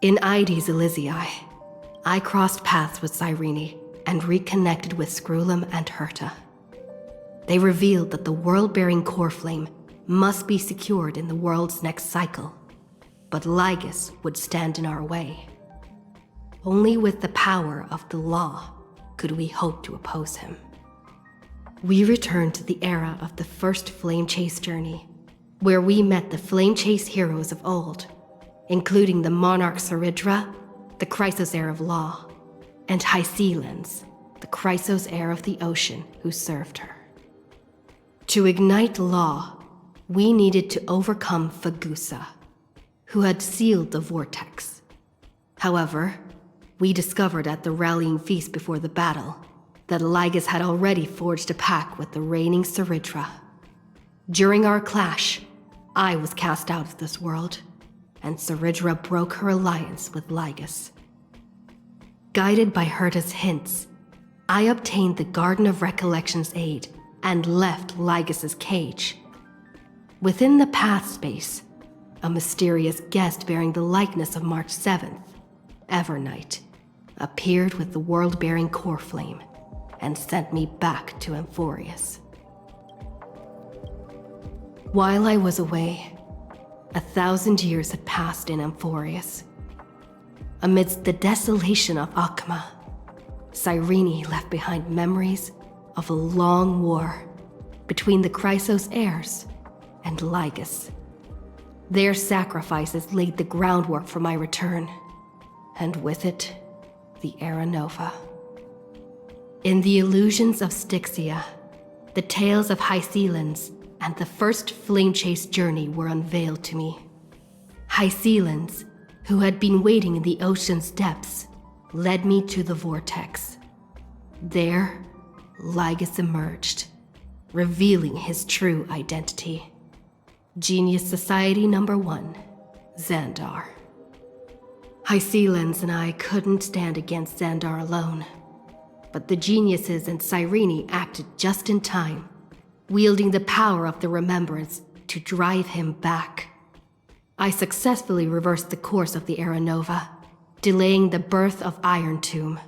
In Ides Elysiae, I crossed paths with Cyrene and reconnected with Scrulum and Herta. They revealed that the world-bearing core flame must be secured in the world's next cycle, but Lygus would stand in our way. Only with the power of the law could we hope to oppose him. We returned to the era of the first Flame Chase journey, where we met the Flame Chase heroes of old, including the Monarch Saridra, the Chrysos heir of law, and Hycelens, the Chrysos heir of the ocean who served her. To ignite law, we needed to overcome Fagusa, who had sealed the vortex. However, we discovered at the rallying feast before the battle that Lygus had already forged a pact with the reigning Saridra. During our clash, I was cast out of this world, and Saridra broke her alliance with Lygus. Guided by Herta's hints, I obtained the Garden of Recollection's aid and left Lygus's cage. Within the path space, a mysterious guest bearing the likeness of March 7th, Evernight, appeared with the world-bearing core flame and sent me back to Amphorius. While I was away, 1,000 years had passed in Amphorius. Amidst the desolation of Akma, Cyrene left behind memories of a long war between the Chrysos heirs and Lygus. Their sacrifices laid the groundwork for my return, and with it, the Era Nova. In the illusions of Styxia, the tales of Hycelens and the first Flame Chase journey were unveiled to me. Hycelens, who had been waiting in the ocean's depths, led me to the vortex. There, Lygus emerged, revealing his true identity. Genius Society Number 1, Xandar. Hycelens and I couldn't stand against Xandar alone, but the geniuses and Cyrene acted just in time, wielding the power of the remembrance to drive him back. I successfully reversed the course of the Era Nova, delaying the birth of Iron Tomb.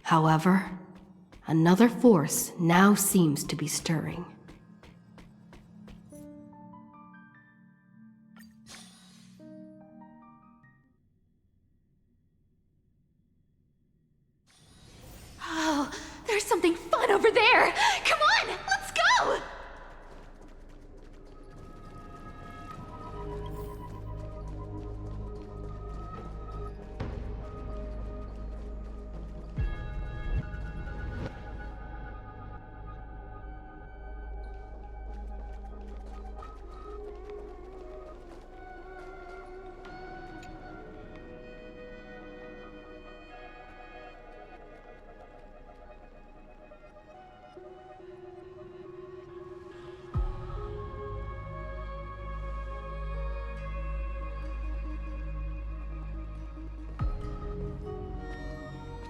However, another force now seems to be stirring. Oh, there's something fun over there! Come on, let's go!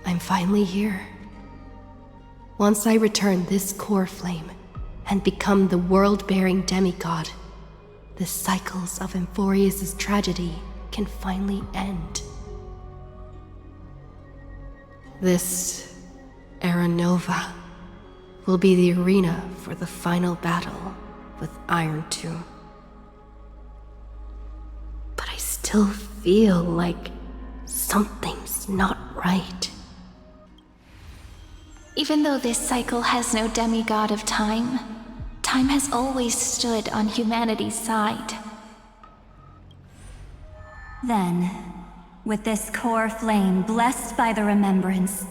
I'm finally here. Once I return this core flame and become the world-bearing demigod, the cycles of Amphorius' tragedy can finally end. This Era Nova will be the arena for the final battle with Iron Tomb. But I still feel like something's not right. Even though this cycle has no demigod of time, time has always stood on humanity's side. Then, with this core flame blessed by the remembrance,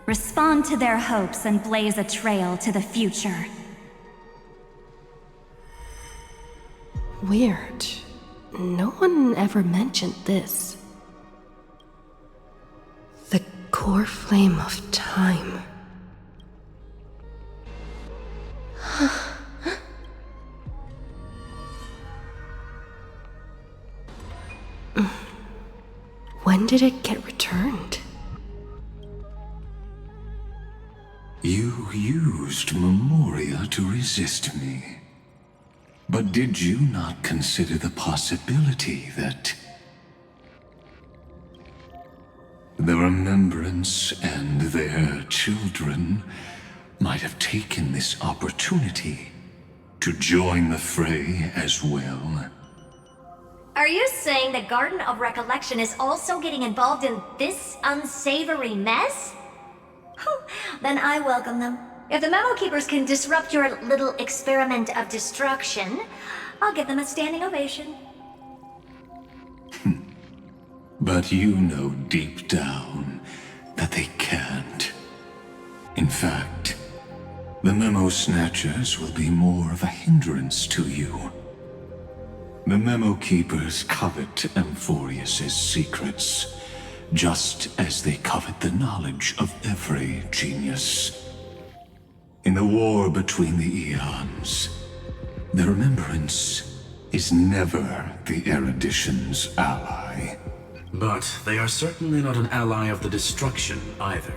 respond to their hopes and blaze a trail to the future. Weird. No one ever mentioned this. The core flame of time. When did it get returned? You used Memoria to resist me. But did you not consider the possibility that The Remembrance and their children might have taken this opportunity to join the fray as well. Are you saying the Garden of Recollection is also getting involved in this unsavory mess? Then I welcome them. If the Memo Keepers can disrupt your little experiment of destruction, I'll give them a standing ovation. But you know deep down that they can't. In fact, the Memo Snatchers will be more of a hindrance to you. The Memo Keepers covet Amphorius's secrets, just as they covet the knowledge of every genius. In the war between the eons, the Remembrance is never the Erudition's ally. But they are certainly not an ally of the destruction either.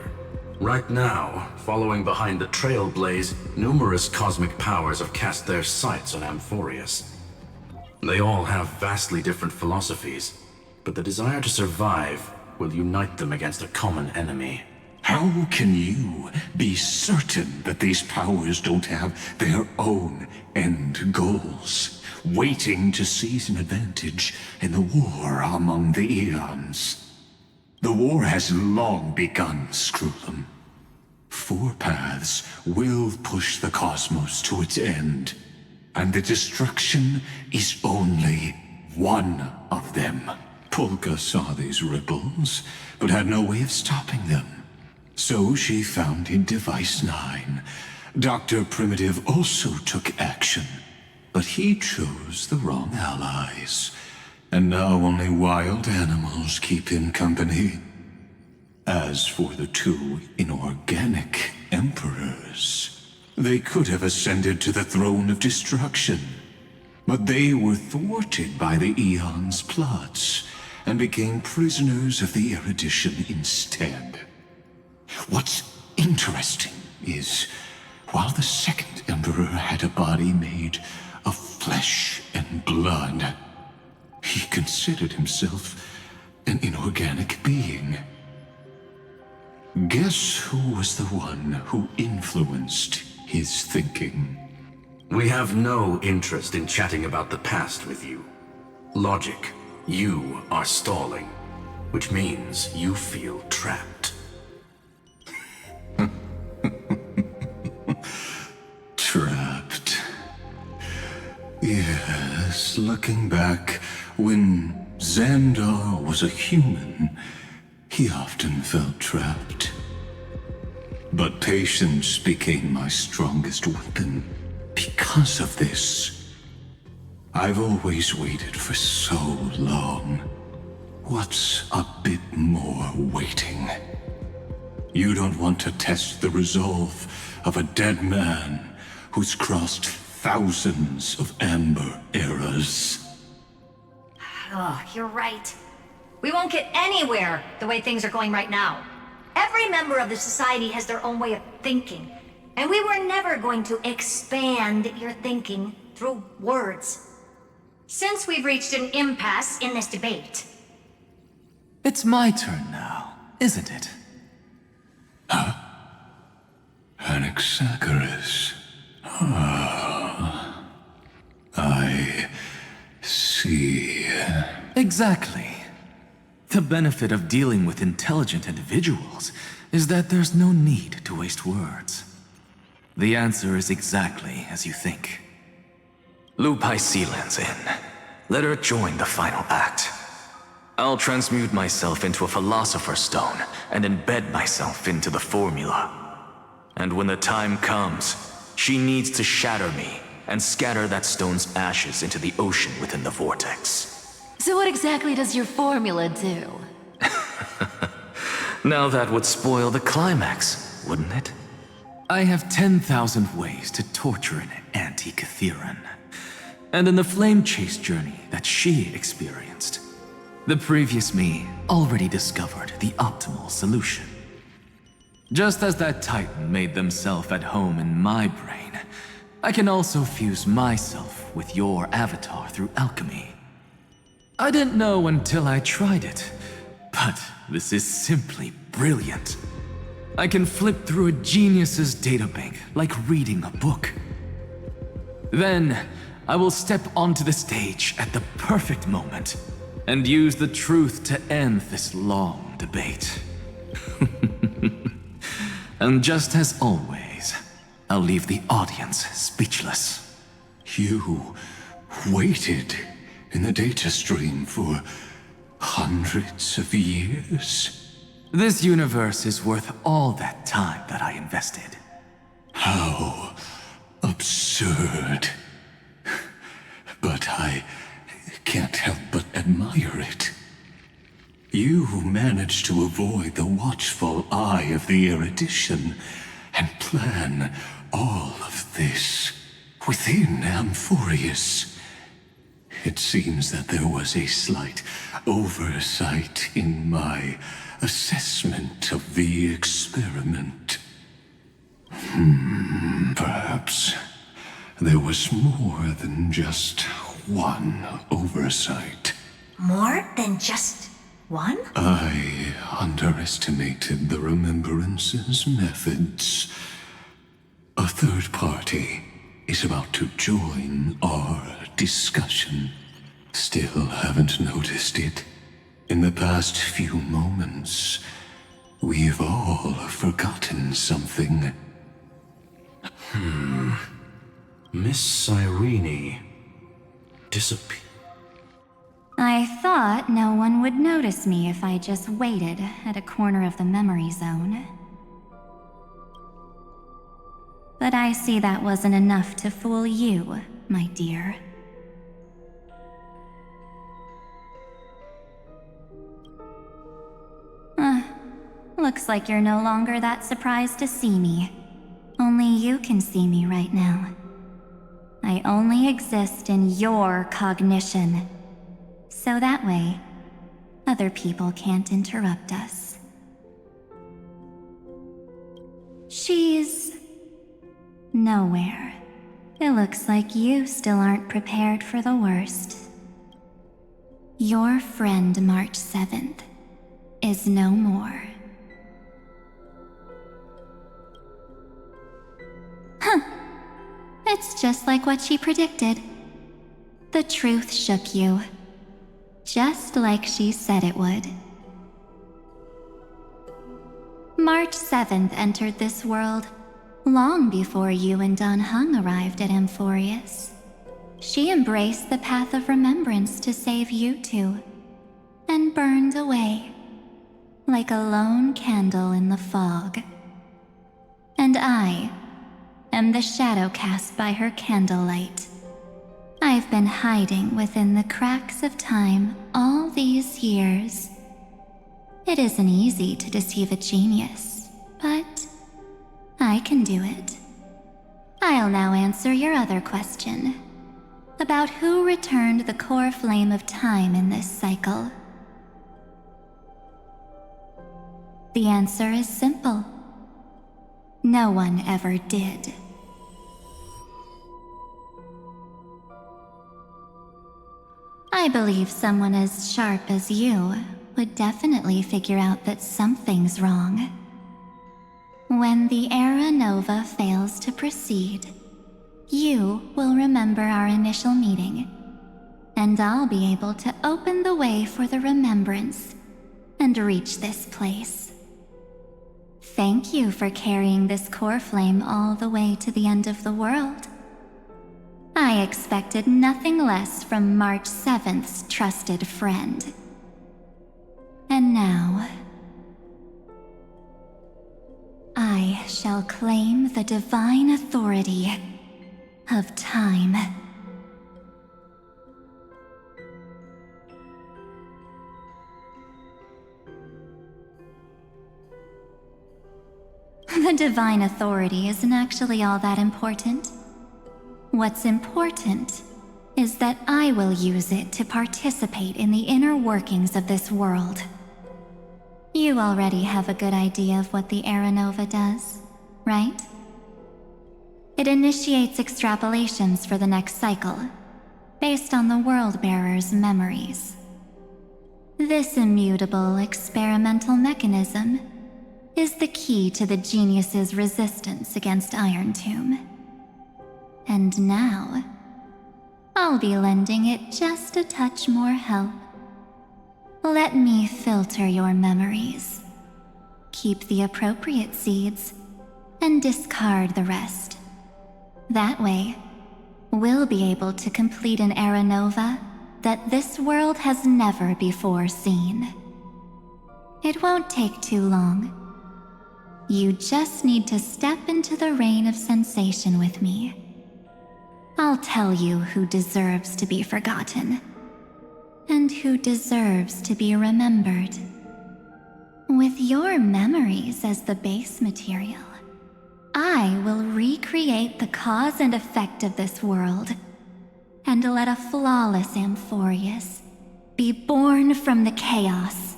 Right now, following behind the Trailblaze, numerous cosmic powers have cast their sights on Amphorius. They all have vastly different philosophies, but the desire to survive will unite them against a common enemy. How can you be certain that these powers don't have their own end goals, waiting to seize an advantage in the war among the eons? The war has long begun, Screwlum. 4 paths will push the cosmos to its end, and the destruction is only one of them. Polka saw these ripples, but had no way of stopping them. So she founded Device 9. Dr. Primitive also took action, but he chose the wrong allies. And now only wild animals keep him company. As for the 2 inorganic emperors, they could have ascended to the throne of destruction. But they were thwarted by the Eon's plots, and became prisoners of the Erudition instead. What's interesting is, while the second emperor had a body made of flesh and blood, he considered himself an inorganic being. Guess who was the one who influenced his thinking? We have no interest in chatting about the past with you. Logic, you are stalling, which means you feel trapped. Trapped. Yes, looking back, when Xandar was a human, he often felt trapped. But patience became my strongest weapon because of this. I've always waited for so long. What's a bit more waiting? You don't want to test the resolve of a dead man who's crossed thousands of amber eras. Oh, you're right. We won't get anywhere the way things are going right now. Every member of the society has their own way of thinking, and we were never going to expand your thinking through words. Since we've reached an impasse in this debate. It's my turn now, isn't it? Anaxagoras. Ah, I see. Exactly. The benefit of dealing with intelligent individuals is that there's no need to waste words. The answer is exactly as you think. Lupai Sealand's in. Let her join the final act. I'll transmute myself into a Philosopher's Stone and embed myself into the formula. And when the time comes, she needs to shatter me and scatter that stone's ashes into the ocean within the vortex. So what exactly does your formula do? Now that would spoil the climax, wouldn't it? I have 10,000 ways to torture an anti-Catheran. And in the flame chase journey that she experienced, the previous me already discovered the optimal solution. Just as that Titan made themselves at home in my brain, I can also fuse myself with your avatar through alchemy. I didn't know until I tried it, But this is simply brilliant. I can flip through a genius's databank like reading a book. Then, I will step onto the stage at the perfect moment and use the truth to end this long debate. And just as always, I'll leave the audience speechless. You waited in the data stream for hundreds of years? This universe is worth all that time that I invested. How absurd. But I can't help but admire it. You managed to avoid the watchful eye of the erudition and plan all of this within Amphorius. It seems that there was a slight oversight in my assessment of the experiment. Perhaps there was more than just one oversight. More than just one? I underestimated the Remembrance's methods. A third party is about to join our discussion. Still haven't noticed it. In the past few moments, we've all forgotten something. Miss Irene disappeared. I thought no one would notice me if I just waited at a corner of the memory zone. But I see that wasn't enough to fool you, my dear. Looks like you're no longer that surprised to see me. Only you can see me right now. I only exist in your cognition. So that way, other people can't interrupt us. She's nowhere. It looks like you still aren't prepared for the worst. Your friend March 7th is no more. It's just like what she predicted. The truth shook you, just like she said it would. March 7th entered this world long before you and Don Hung arrived at Amphorius. She embraced the path of remembrance to save you two, and burned away like a lone candle in the fog. And I am the shadow cast by her candlelight. I've been hiding within the cracks of time all these years. It isn't easy to deceive a genius, but I can do it. I'll now answer your other question, about who returned the core flame of time in this cycle. The answer is simple. No one ever did. I believe someone as sharp as you would definitely figure out that something's wrong. When the Era Nova fails to proceed, you will remember our initial meeting, and I'll be able to open the way for the remembrance and reach this place. Thank you for carrying this core flame all the way to the end of the world. I expected nothing less from March 7th's trusted friend. And now, I shall claim the divine authority of time. The divine authority isn't actually all that important. What's important is that I will use it to participate in the inner workings of this world. You already have a good idea of what the Era Nova does, right? It initiates extrapolations for the next cycle, based on the World Bearer's memories. This immutable experimental mechanism is the key to the genius's resistance against Iron Tomb. And now, I'll be lending it just a touch more help. Let me filter your memories. Keep the appropriate seeds, and discard the rest. That way, we'll be able to complete an era nova that this world has never before seen. It won't take too long. You just need to step into the rain of sensation with me. I'll tell you who deserves to be forgotten, and who deserves to be remembered. With your memories as the base material, I will recreate the cause and effect of this world, and let a flawless Amphorius be born from the chaos.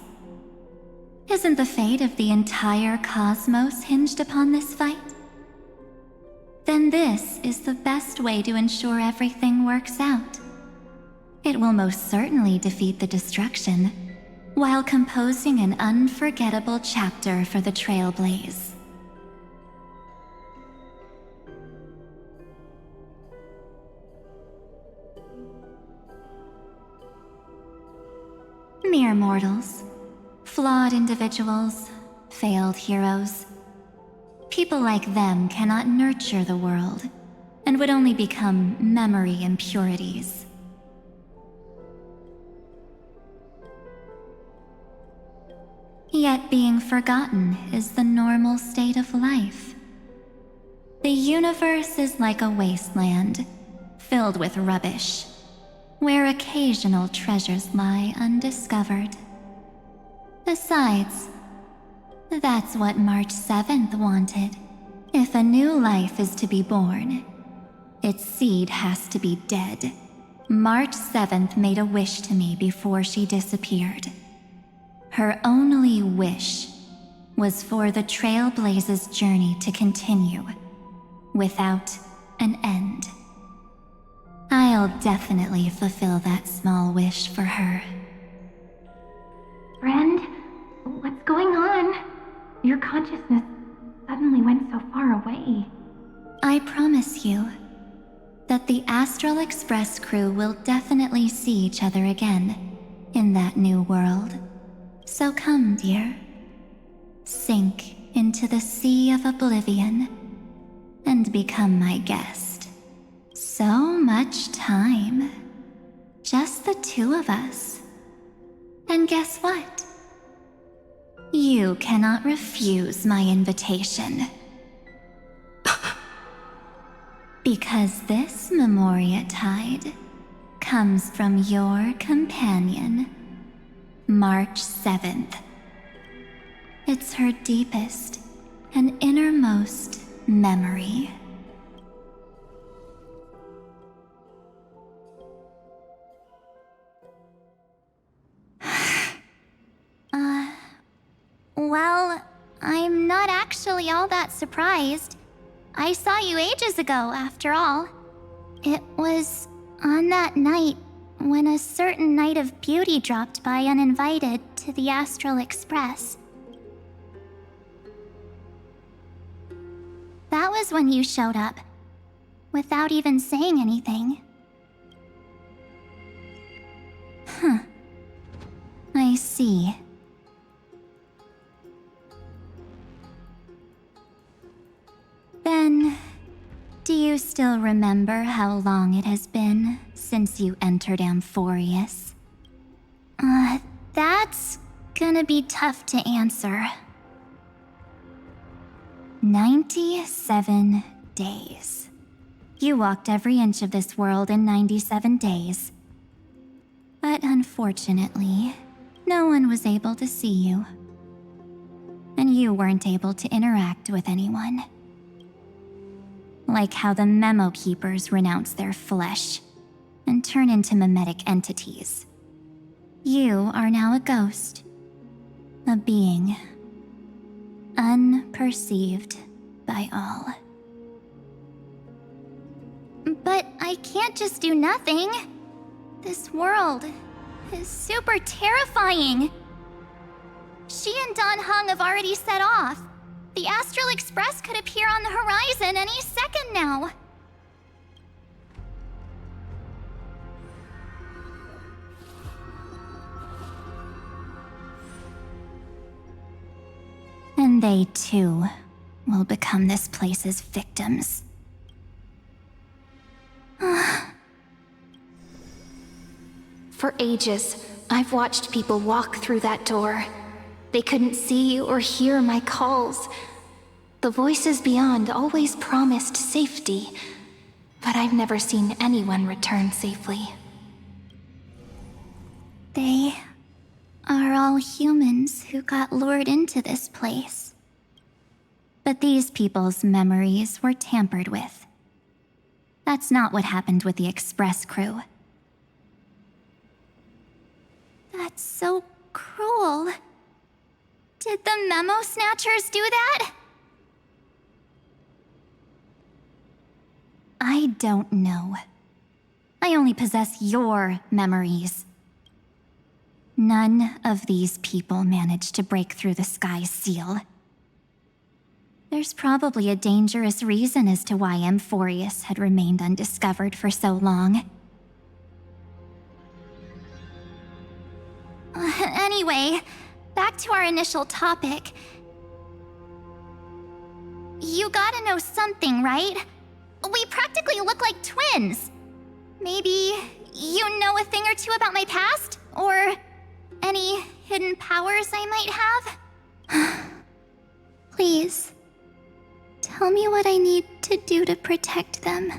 Isn't the fate of the entire cosmos hinged upon this fight? Then this is the best way to ensure everything works out. It will most certainly defeat the destruction, while composing an unforgettable chapter for the Trailblaze. Mere mortals, flawed individuals, failed heroes. People like them cannot nurture the world, and would only become memory impurities. Yet being forgotten is the normal state of life. The universe is like a wasteland, filled with rubbish, where occasional treasures lie undiscovered. Besides, that's what March 7th wanted. If a new life is to be born, its seed has to be dead. March 7th made a wish to me before she disappeared. Her only wish was for the Trailblaze's journey to continue, without an end. I'll definitely fulfill that small wish for her. Friend, what's going on? Your consciousness suddenly went so far away. I promise you that the Astral Express crew will definitely see each other again in that new world. So come, dear. Sink into the sea of oblivion and become my guest. So much time. Just the two of us. And guess what? You cannot refuse my invitation. Because this Memoria Tide comes from your companion, March 7th. It's her deepest and innermost memory. Well, I'm not actually all that surprised. I saw you ages ago, after all. It was on that night when a certain Knight of Beauty dropped by uninvited to the Astral Express. That was when you showed up, without even saying anything. Huh. I see. Then, do you still remember how long it has been since you entered Amphorius? That's gonna be tough to answer. 97 days. You walked every inch of this world in 97 days. But unfortunately, no one was able to see you. And you weren't able to interact with anyone. Like how the Memo Keepers renounce their flesh and turn into mimetic entities. You are now a ghost. A being. Unperceived by all. But I can't just do nothing. This world, is super terrifying. She and Don Hung have already set off. The Astral Express could appear on the horizon any second now. And they too will become this place's victims. For ages, I've watched people walk through that door. They couldn't see or hear my calls. The voices beyond always promised safety, but I've never seen anyone return safely. They are all humans who got lured into this place. But these people's memories were tampered with. That's not what happened with the Express crew. That's so cruel. Did the Memo Snatchers do that? I don't know. I only possess your memories. None of these people managed to break through the sky's seal. There's probably a dangerous reason as to why Amphorius had remained undiscovered for so long. Anyway, back to our initial topic. You gotta know something, right? We practically look like twins. Maybe you know a thing or two about my past? Or any hidden powers I might have? Please, tell me what I need to do to protect them.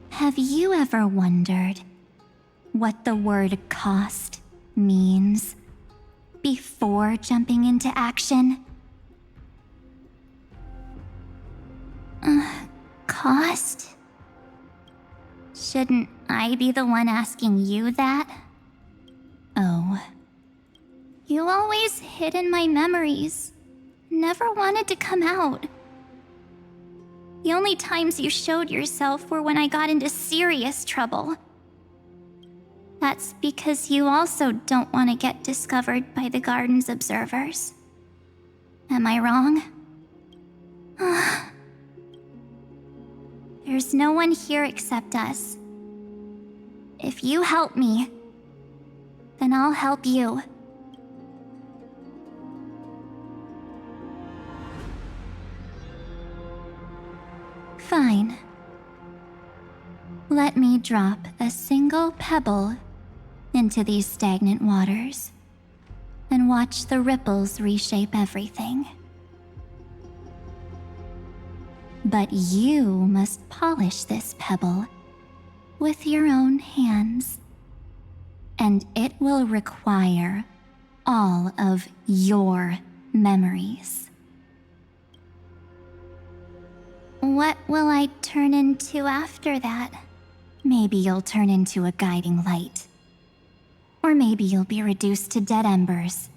Have you ever wondered what the word cost means before jumping into action? Cost? Shouldn't I be the one asking you that? Oh. You always hid in my memories. Never wanted to come out. The only times you showed yourself were when I got into serious trouble. That's because you also don't want to get discovered by the garden's observers. Am I wrong? There's no one here except us. If you help me, then I'll help you. Fine. Let me drop a single pebble into these stagnant waters and watch the ripples reshape everything. But you must polish this pebble with your own hands, and it will require all of your memories. What will I turn into after that? Maybe you'll turn into a guiding light. Or maybe you'll be reduced to dead embers.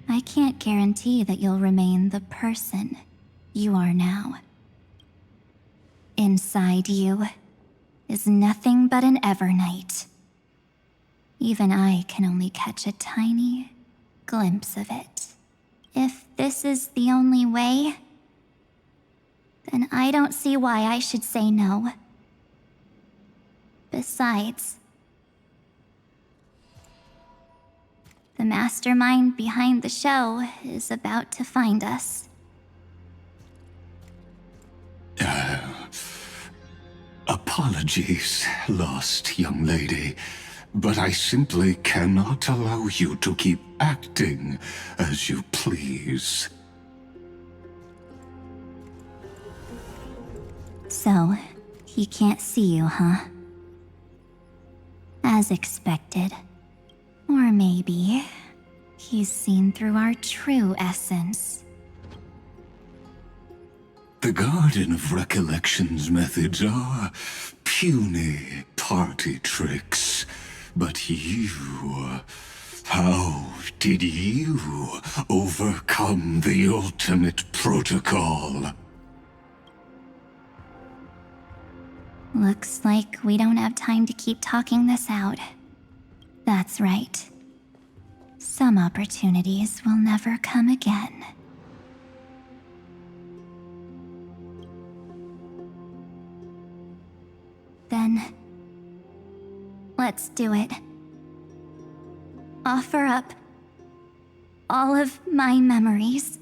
I can't guarantee that you'll remain the person you are now. Inside you is nothing but an Evernight. Even I can only catch a tiny glimpse of it. If this is the only way, then I don't see why I should say no. Besides, the mastermind behind the show is about to find us. Apologies, lost young lady, but I simply cannot allow you to keep acting as you please. So, he can't see you, huh? As expected. Or maybe he's seen through our true essence. The Garden of Recollection's methods are puny party tricks. But you... how did you overcome the ultimate protocol? Looks like we don't have time to keep talking this out. That's right. Some opportunities will never come again. Then, let's do it. Offer up all of my memories.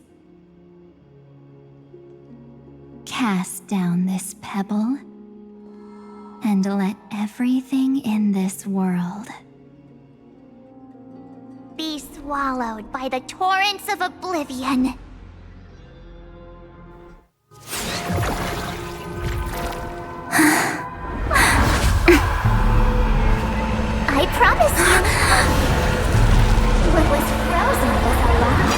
Cast down this pebble, and let everything in this world Be swallowed by the torrents of oblivion. I promise you, what was frozen was alive.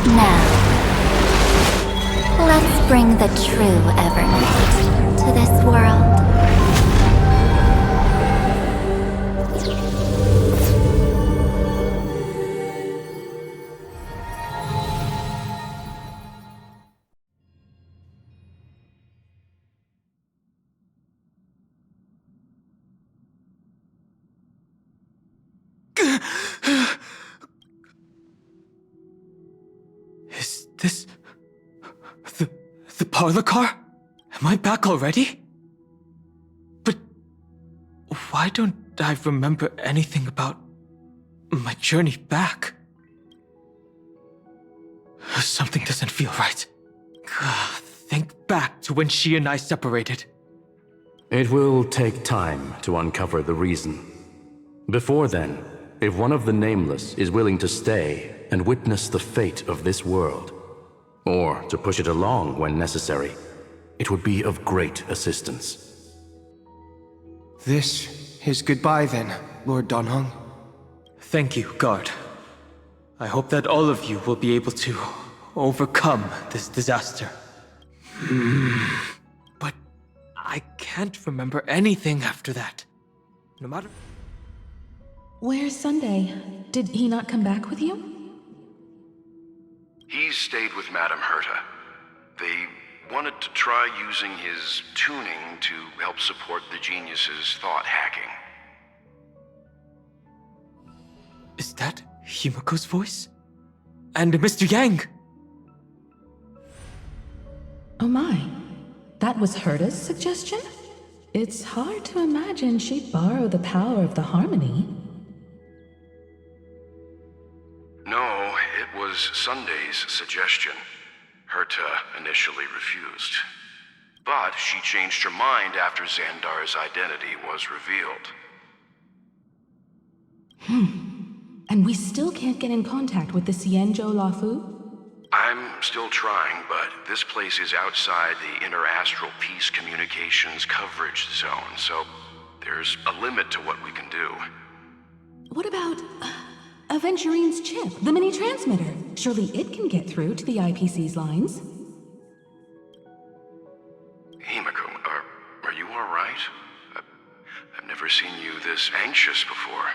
Now, let's bring the true Evernight to this world. Is this... the parlor car? Am I back already? But why don't I remember anything about my journey back? Something doesn't feel right. Think back to when she and I separated. It will take time to uncover the reason. Before then, if one of the Nameless is willing to stay and witness the fate of this world, or to push it along when necessary, it would be of great assistance. This is goodbye then, Lord Donhung. Thank you, Guard. I hope that all of you will be able to overcome this disaster. But I can't remember anything after that. No matter... Where's Sunday? Did he not come back with you? He's stayed with Madame Herta. They wanted to try using his tuning to help support the genius's thought hacking. Is that Himiko's voice? And Mr. Yang? Oh my. That was Herta's suggestion? It's hard to imagine she'd borrow the power of the harmony. No, it was Sunday's suggestion. Herta initially refused. But she changed her mind after Xandar's identity was revealed. And we still can't get in contact with the Xianzhou Lafu? I'm still trying, but this place is outside the inter-astral peace communications coverage zone, so there's a limit to what we can do. What about Aventurine's chip, the mini-transmitter? Surely it can get through to the IPC's lines. Himiko, are you alright? I've never seen you this anxious before.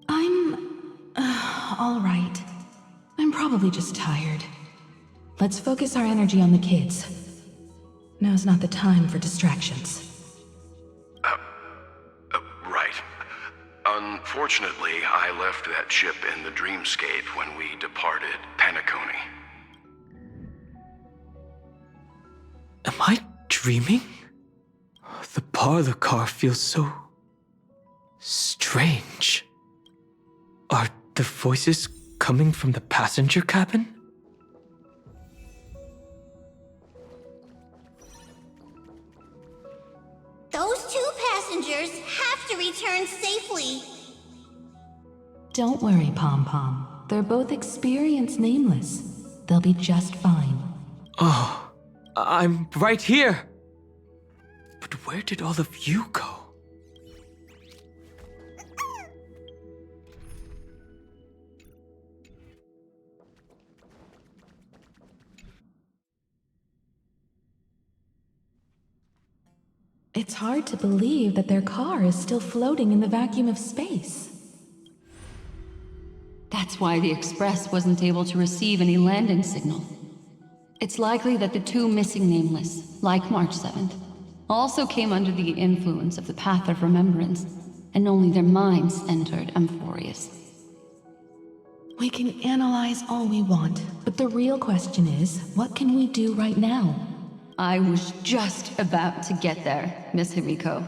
I'm... alright. I'm probably just tired. Let's focus our energy on the kids. Now's not the time for distractions. Right. Unfortunately, I left that chip in the dreamscape when we departed Penacony. Am I dreaming? The parlor car feels so... strange. Are the voices coming from the passenger cabin? Those two passengers have to return safely. Don't worry, Pom Pom. They're both experienced Nameless. They'll be just fine. Oh, I'm right here. But where did all of you go? It's hard to believe that their car is still floating in the vacuum of space. That's why the Express wasn't able to receive any landing signal. It's likely that the two missing Nameless, like March 7th, also came under the influence of the Path of Remembrance, and only their minds entered Amphorius. We can analyze all we want, but the real question is, what can we do right now? I was just about to get there, Miss Himiko.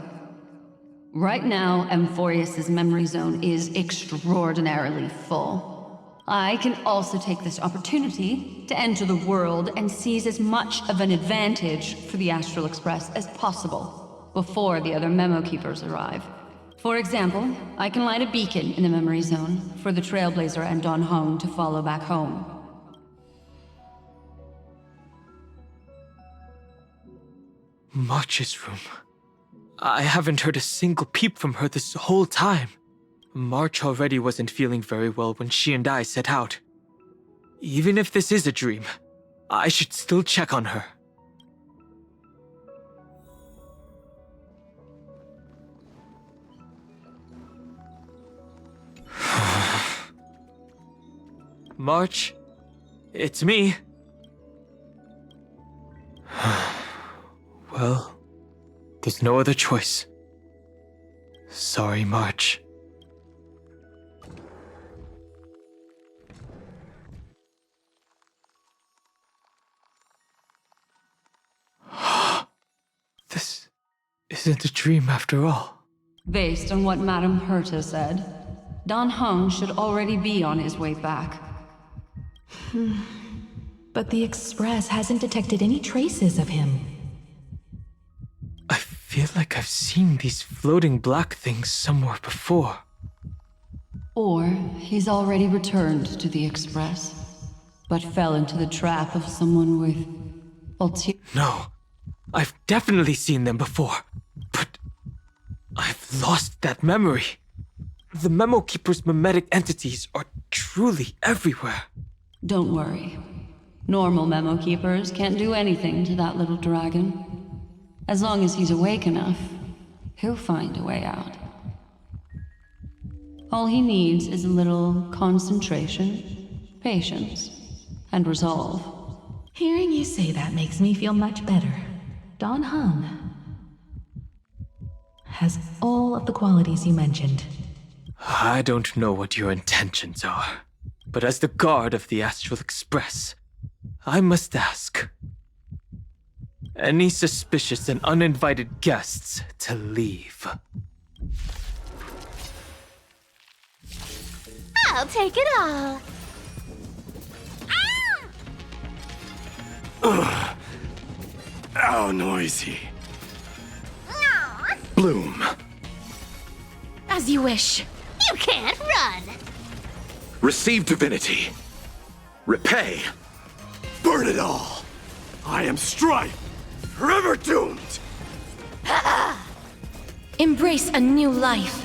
Right now, Amphorius' memory zone is extraordinarily full. I can also take this opportunity to enter the world and seize as much of an advantage for the Astral Express as possible before the other Memo Keepers arrive. For example, I can light a beacon in the memory zone for the Trailblazer and Don Hong to follow back home. March's room. I haven't heard a single peep from her this whole time. March already wasn't feeling very well when she and I set out. Even if this is a dream, I should still check on her. March, it's me. Well, there's no other choice. Sorry, March. This isn't a dream after all. Based on what Madame Herta said, Don Hung should already be on his way back. But the Express hasn't detected any traces of him. I feel like I've seen these floating black things somewhere before. Or he's already returned to the Express, but fell into the trap of someone with No, I've definitely seen them before, but I've lost that memory. The Memo Keeper's memetic entities are truly everywhere. Don't worry. Normal Memo Keepers can't do anything to that little dragon. As long as he's awake enough, he'll find a way out. All he needs is a little concentration, patience, and resolve. Hearing you say that makes me feel much better. Don Hung has all of the qualities you mentioned. I don't know what your intentions are, but as the guard of the Astral Express, I must ask. Any suspicious and uninvited guests to leave. I'll take it all. Ugh. Ow, noisy. Bloom. As you wish. You can't run. Receive divinity. Repay. Burn it all. I am Strife. Forever doomed. Embrace a new life.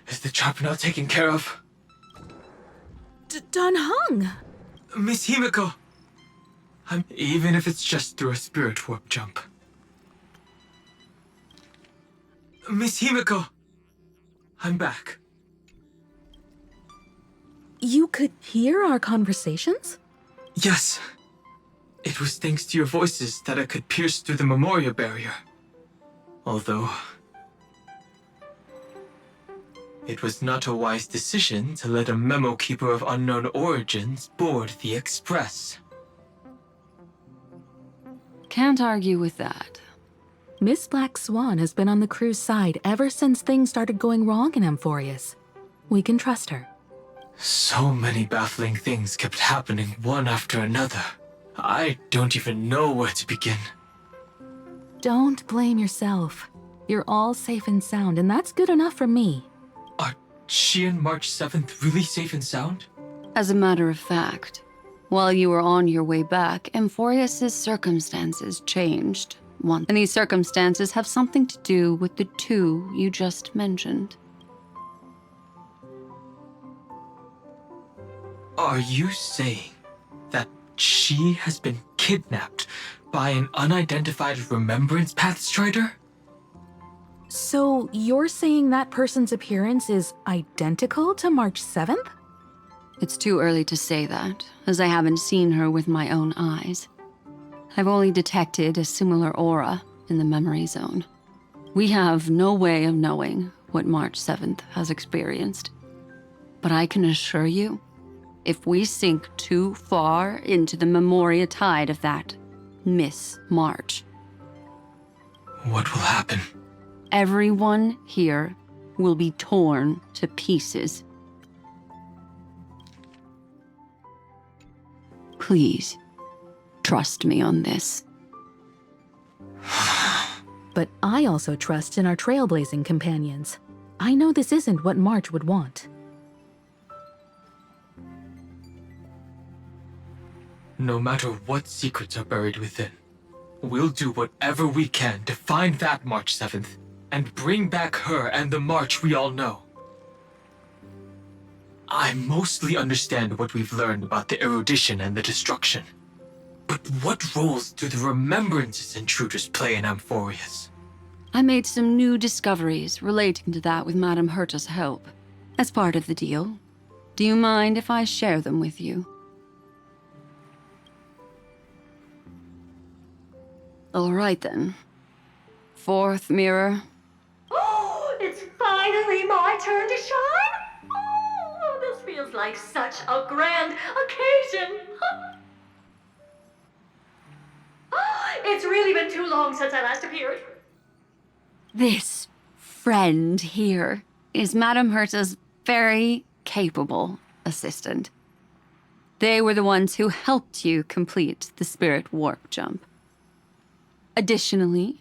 Is the trap now taken care of? Don Hung! Miss Himiko! Even if it's just through a spirit warp jump. Miss Himiko! I'm back. You could hear our conversations? Yes. It was thanks to your voices that I could pierce through the Memoria barrier. Although it was not a wise decision to let a Memo Keeper of unknown origins board the Express. Can't argue with that. Miss Black Swan has been on the crew's side ever since things started going wrong in Amphorius. We can trust her. So many baffling things kept happening one after another. I don't even know where to begin. Don't blame yourself. You're all safe and sound, and that's good enough for me. Are she and March 7th really safe and sound? As a matter of fact, while you were on your way back, Amphorius' circumstances changed. And these circumstances have something to do with the two you just mentioned. Are you saying that she has been kidnapped by an unidentified remembrance path strider? So you're saying that person's appearance is identical to March 7th? It's too early to say that, as I haven't seen her with my own eyes. I've only detected a similar aura in the memory zone. We have no way of knowing what March 7th has experienced. But I can assure you, if we sink too far into the Memoria tide of that Miss March, what will happen? Everyone here will be torn to pieces. Please, trust me on this. But I also trust in our trailblazing companions. I know this isn't what March would want. No matter what secrets are buried within, we'll do whatever we can to find that March 7th and bring back her and the March we all know. I mostly understand what we've learned about the erudition and the destruction. But what roles do the remembrances intruders play in Amphorius? I made some new discoveries relating to that with Madame Herta's help. As part of the deal, do you mind if I share them with you? All right then. Fourth mirror. Oh, it's finally my turn to shine! Oh, this feels like such a grand occasion! It's really been too long since I last appeared. This friend here is Madame Herta's very capable assistant. They were the ones who helped you complete the spirit warp jump. Additionally,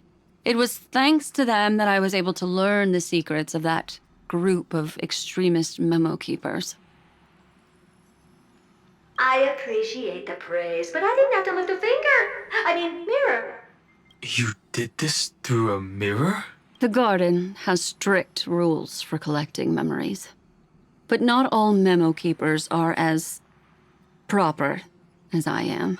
it was thanks to them that I was able to learn the secrets of that group of extremist memo keepers. I appreciate the praise, but I didn't have to lift a finger. Mirror. You did this through a mirror? The garden has strict rules for collecting memories. But not all memo keepers are as proper as I am.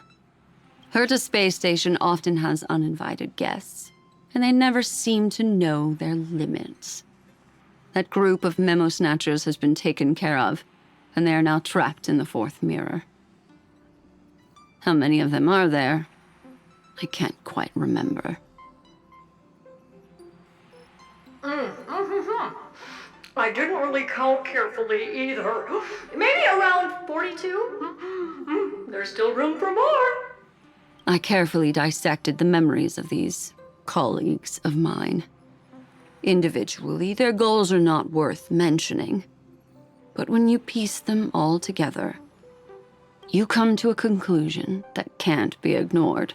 Herta Space Station often has uninvited guests, and they never seem to know their limits. That group of memo snatchers has been taken care of, and they are now trapped in the fourth mirror. How many of them are there? I can't quite remember. I didn't really count carefully either. Maybe around 42? There's still room for more. I carefully dissected the memories of these colleagues of mine. Individually, their goals are not worth mentioning. But when you piece them all together, you come to a conclusion that can't be ignored.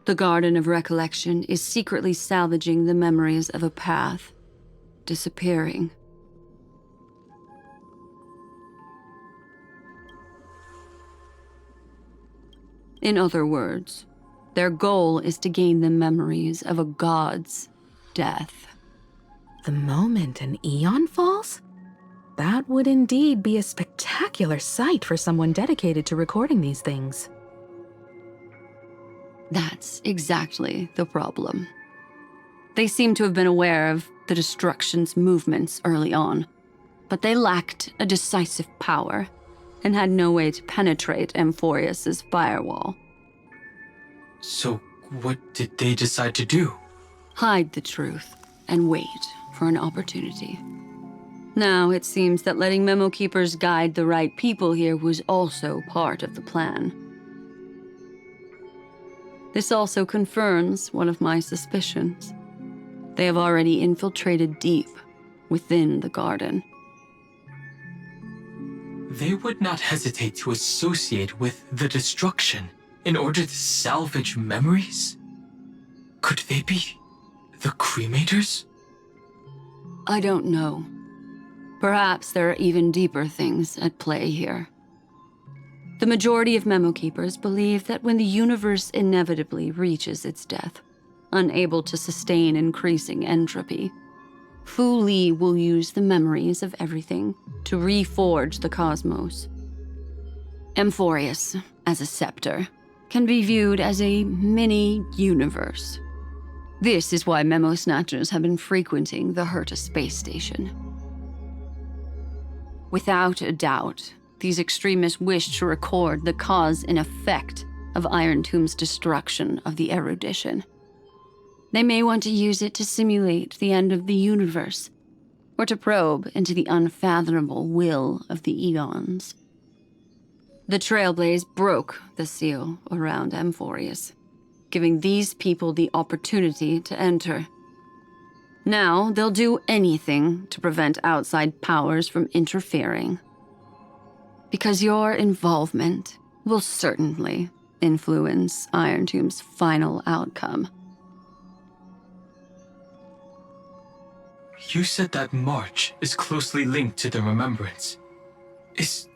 The Garden of Recollection is secretly salvaging the memories of a path disappearing. In other words, their goal is to gain the memories of a god's death. The moment an eon falls? That would indeed be a spectacular sight for someone dedicated to recording these things. That's exactly the problem. They seem to have been aware of the destruction's movements early on, but they lacked a decisive power and had no way to penetrate Amphorius's firewall. So what did they decide to do? Hide the truth and wait for an opportunity. Now it seems that letting memo keepers guide the right people here was also part of the plan. This also confirms one of my suspicions. They have already infiltrated deep within the garden. They would not hesitate to associate with the destruction in order to salvage memories? Could they be the cremators? I don't know. Perhaps there are even deeper things at play here. The majority of memo keepers believe that when the universe inevitably reaches its death, unable to sustain increasing entropy, Fu Li will use the memories of everything to reforge the cosmos. Amphorius, as a scepter, can be viewed as a mini-universe. This is why memo snatchers have been frequenting the Herta space station. Without a doubt, these extremists wish to record the cause and effect of Iron Tomb's destruction of the erudition. They may want to use it to simulate the end of the universe, or to probe into the unfathomable will of the eons. The Trailblaze broke the seal around Amphorius, giving these people the opportunity to enter. Now, they'll do anything to prevent outside powers from interfering. Because your involvement will certainly influence Iron Tomb's final outcome. You said that March is closely linked to the Remembrance. Is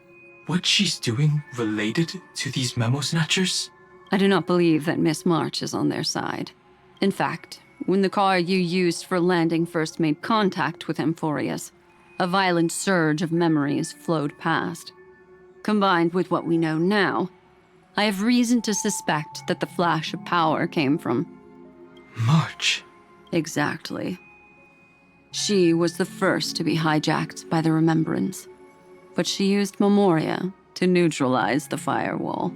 what she's doing related to these memo snatchers? I do not believe that Miss March is on their side. In fact, when the car you used for landing first made contact with Amphorius, a violent surge of memories flowed past. Combined with what we know now, I have reason to suspect that the flash of power came from March. Exactly. She was the first to be hijacked by the Remembrance, but she used Memoria to neutralize the firewall,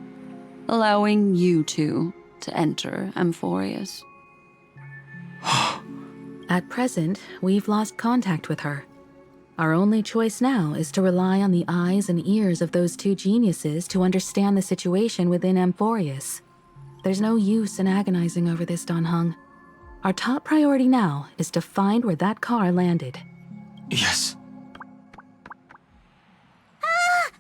allowing you two to enter Amphorius. At present, we've lost contact with her. Our only choice now is to rely on the eyes and ears of those two geniuses to understand the situation within Amphorius. There's no use in agonizing over this, Dan Heng. Our top priority now is to find where that car landed. Yes.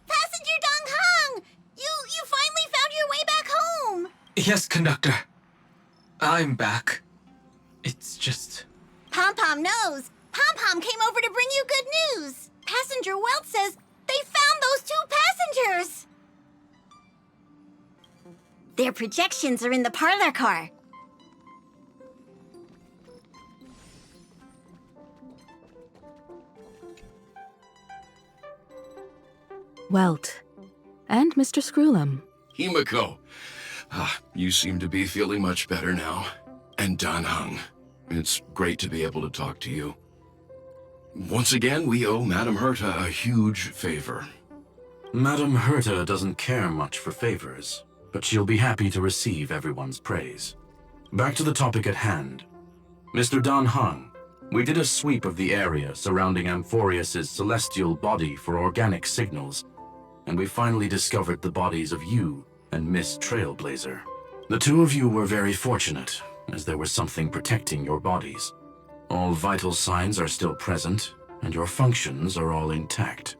Passenger Dan Heng! You finally found your way back home! Yes, conductor. I'm back. It's just... Pom-Pom knows. Pom-Pom came over to bring you good news. Passenger Welt says they found those two passengers. Their projections are in the parlor car. Welt. And Mr. Screwlum. Himiko. You seem to be feeling much better now. And Dan Heng. It's great to be able to talk to you. Once again, we owe Madame Herta a huge favor. Madame Herta doesn't care much for favors, but she'll be happy to receive everyone's praise. Back to the topic at hand. Mr. Dan Heng, we did a sweep of the area surrounding Amphorius' celestial body for organic signals, and we finally discovered the bodies of you and Miss Trailblazer. The two of you were very fortunate, as there was something protecting your bodies. All vital signs are still present, and your functions are all intact.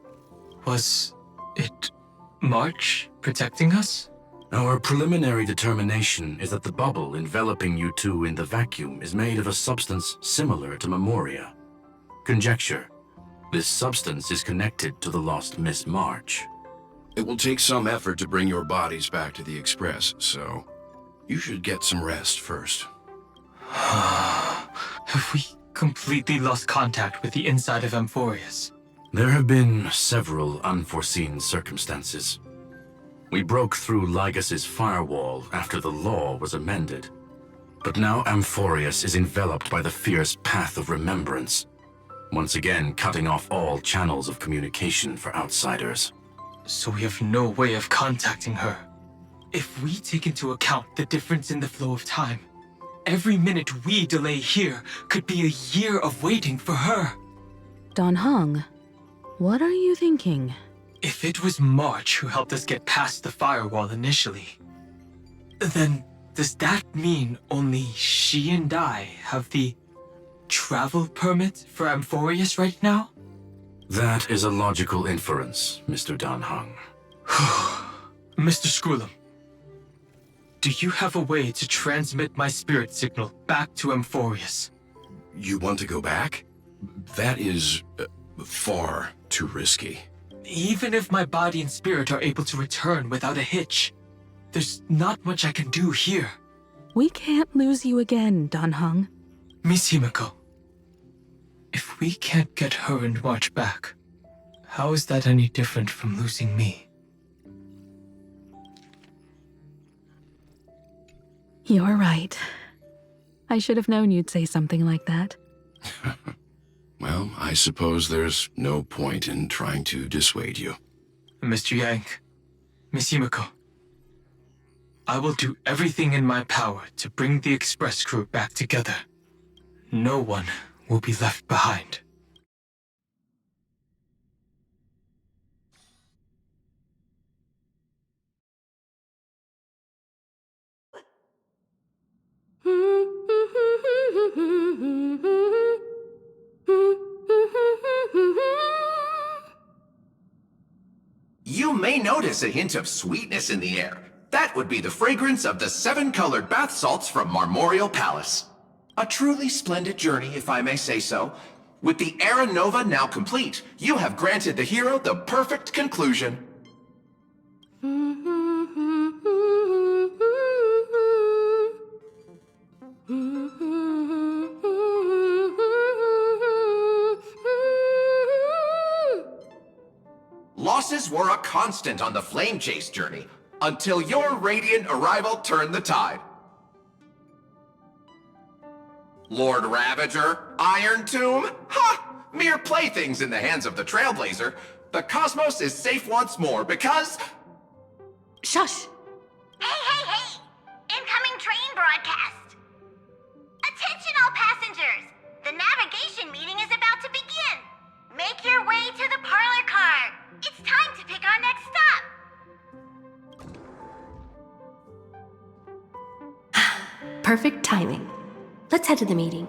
Was it March protecting us? Our preliminary determination is that the bubble enveloping you two in the vacuum is made of a substance similar to Memoria. Conjecture. This substance is connected to the lost Miss March. It will take some effort to bring your bodies back to the Express, so you should get some rest first. Have we completely lost contact with the inside of Amphorius? There have been several unforeseen circumstances. We broke through Lygas's firewall after the law was amended. But now Amphorius is enveloped by the fierce path of remembrance, once again cutting off all channels of communication for outsiders. So we have no way of contacting her. If we take into account the difference in the flow of time, every minute we delay here could be a year of waiting for her. Dan Heng, what are you thinking? If it was March who helped us get past the firewall initially, then does that mean only she and I have the travel permit for Amphorius right now? That is a logical inference, Mr. Dan Heng. Mr. Screwlum, do you have a way to transmit my spirit signal back to Amphorius? You want to go back? That is far too risky. Even if my body and spirit are able to return without a hitch, there's not much I can do here. We can't lose you again, Dan Heng. Miss Himiko, if we can't get her and March back, how is that any different from losing me? You're right. I should have known you'd say something like that. Well, I suppose there's no point in trying to dissuade you. Mr. Yang, Miss Himiko, I will do everything in my power to bring the express crew back together. No one will be left behind. You may notice a hint of sweetness in the air. That would be the fragrance of the 7-colored bath salts from Marmorial Palace. A truly splendid journey, if I may say so. With the Era Nova now complete, you have granted the hero the perfect conclusion. Losses were a constant on the Flame Chase journey, until your radiant arrival turned the tide. Lord Ravager, Iron Tomb, ha! Mere playthings in the hands of the Trailblazer. The cosmos is safe once more because... Shush! Hey! Incoming train broadcast! Attention all passengers! The navigation meeting is about to begin! Make your way to the parlor car! It's time to pick our next stop! Perfect timing. Let's head to the meeting.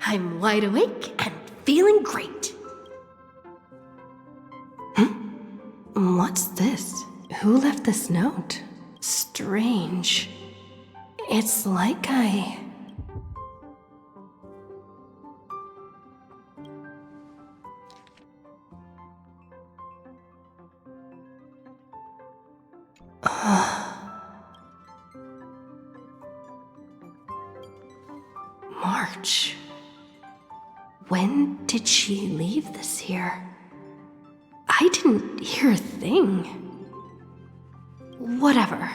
I'm wide awake and feeling great. What's this? Who left this note? Strange. It's like I... March. When did she leave this here? I didn't hear a thing. Whatever.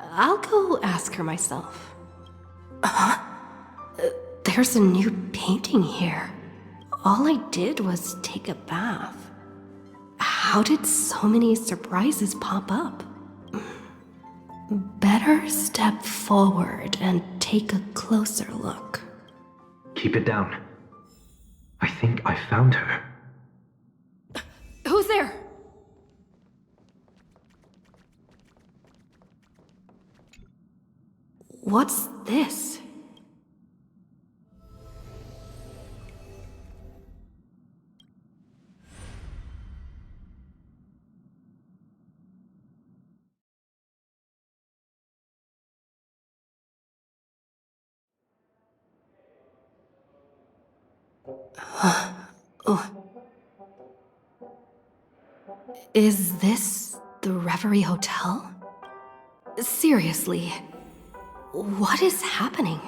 I'll go ask her myself. There's a new painting here. All I did was take a bath. How did so many surprises pop up? Better step forward and take a closer look. Keep it down. I think I found her. Who's there? What's this? Is this the Reverie Hotel? Seriously, what is happening?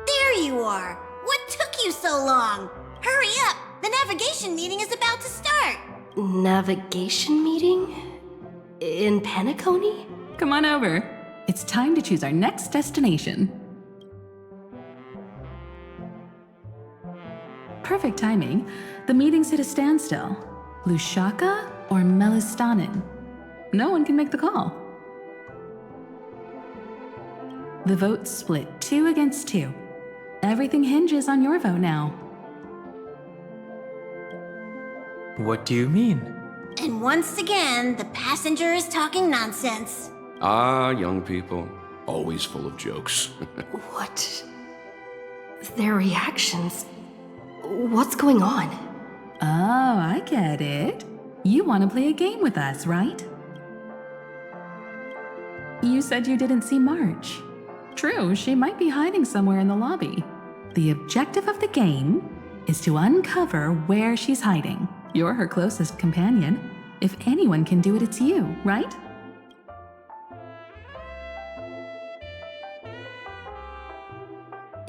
There you are! What took you so long? Hurry up! The navigation meeting is about to start! Navigation meeting? In Penacony? Come on over. It's time to choose our next destination. Perfect timing. The meeting's at a standstill. Lushaka or Melistanin? No one can make the call. The vote's split 2 against 2. Everything hinges on your vote now. What do you mean? And once again, the passenger is talking nonsense. Ah, young people. Always full of jokes. What? Their reactions? What's going on? Oh, I get it. You want to play a game with us, right? You said you didn't see March. True, she might be hiding somewhere in the lobby. The objective of the game is to uncover where she's hiding. You're her closest companion. If anyone can do it, it's you, right?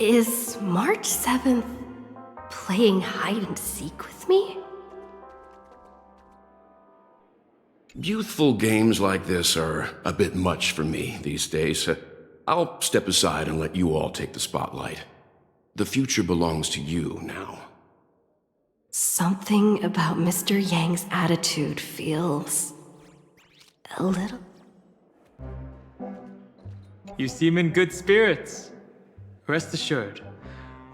Is March 7th playing hide and seek with me? Youthful games like this are a bit much for me these days. I'll step aside and let you all take the spotlight. The future belongs to you now. Something about Mr. Yang's attitude feels a little... You seem in good spirits. Rest assured,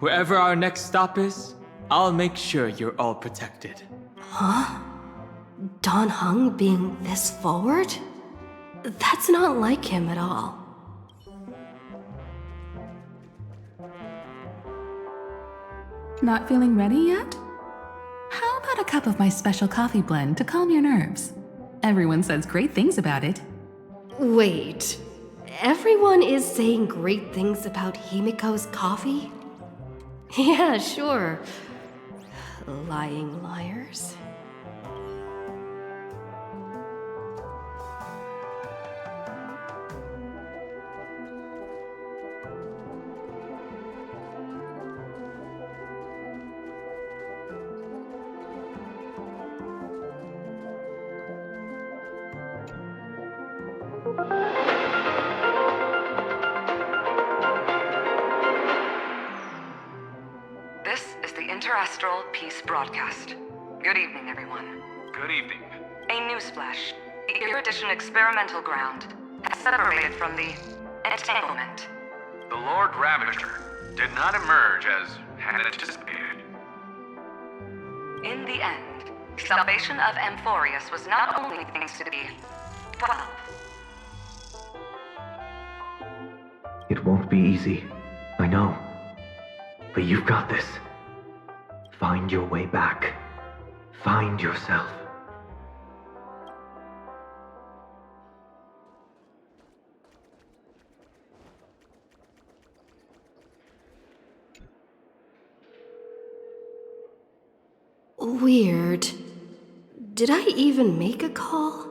wherever our next stop is, I'll make sure you're all protected. Huh? Dan Heng being this forward? That's not like him at all. Not feeling ready yet? How about a cup of my special coffee blend to calm your nerves? Everyone says great things about it. Wait, everyone is saying great things about Himiko's coffee? Yeah, sure. Lying liars. This is the Interastral Peace Broadcast. Good evening, everyone. Good evening. A newsflash. The Erudition experimental ground has separated from the entanglement. The Lord Ravager did not emerge as had anticipated. In the end, the salvation of Amphorius was not only thanks to the 12. It won't be easy, I know. But you've got this. Find your way back. Find yourself. Weird. Did I even make a call?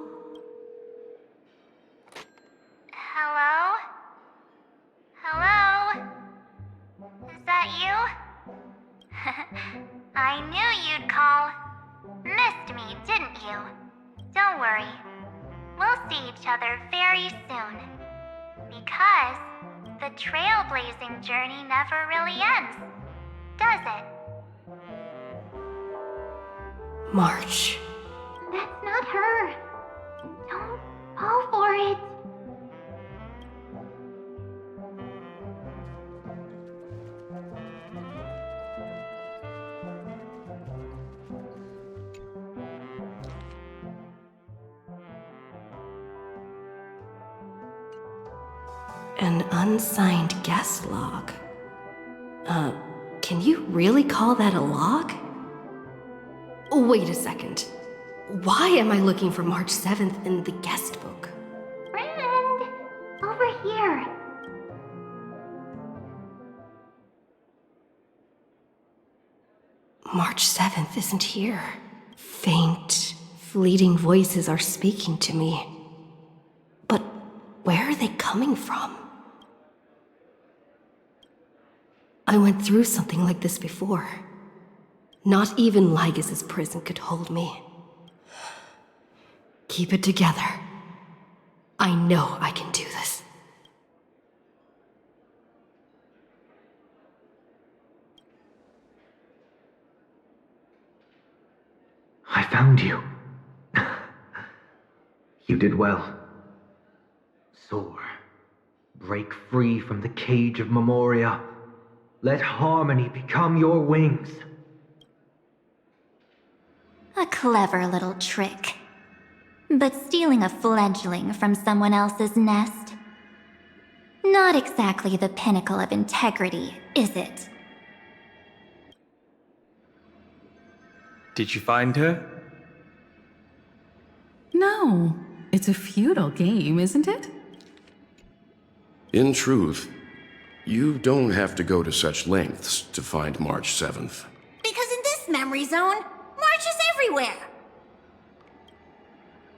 Hello? Hello? Is that you? I knew you'd call. Missed me, didn't you? Don't worry. We'll see each other very soon. Because the trailblazing journey never really ends, does it? March. That's not her. Don't fall for it. An unsigned guest log. Can you really call that a log? Wait a second. Why am I looking for March 7th in the guest book? Friend! Over here. March 7th isn't here. Faint, fleeting voices are speaking to me. But where are they coming from? I went through something like this before. Not even Lygus' prison could hold me. Keep it together. I know I can do this. I found you. You did well. Soar. Break free from the cage of Memoria. Let harmony become your wings. A clever little trick. But stealing a fledgling from someone else's nest? Not exactly the pinnacle of integrity, is it? Did you find her? No. It's a futile game, isn't it? In truth, you don't have to go to such lengths to find March 7th. Because in this memory zone, March is everywhere.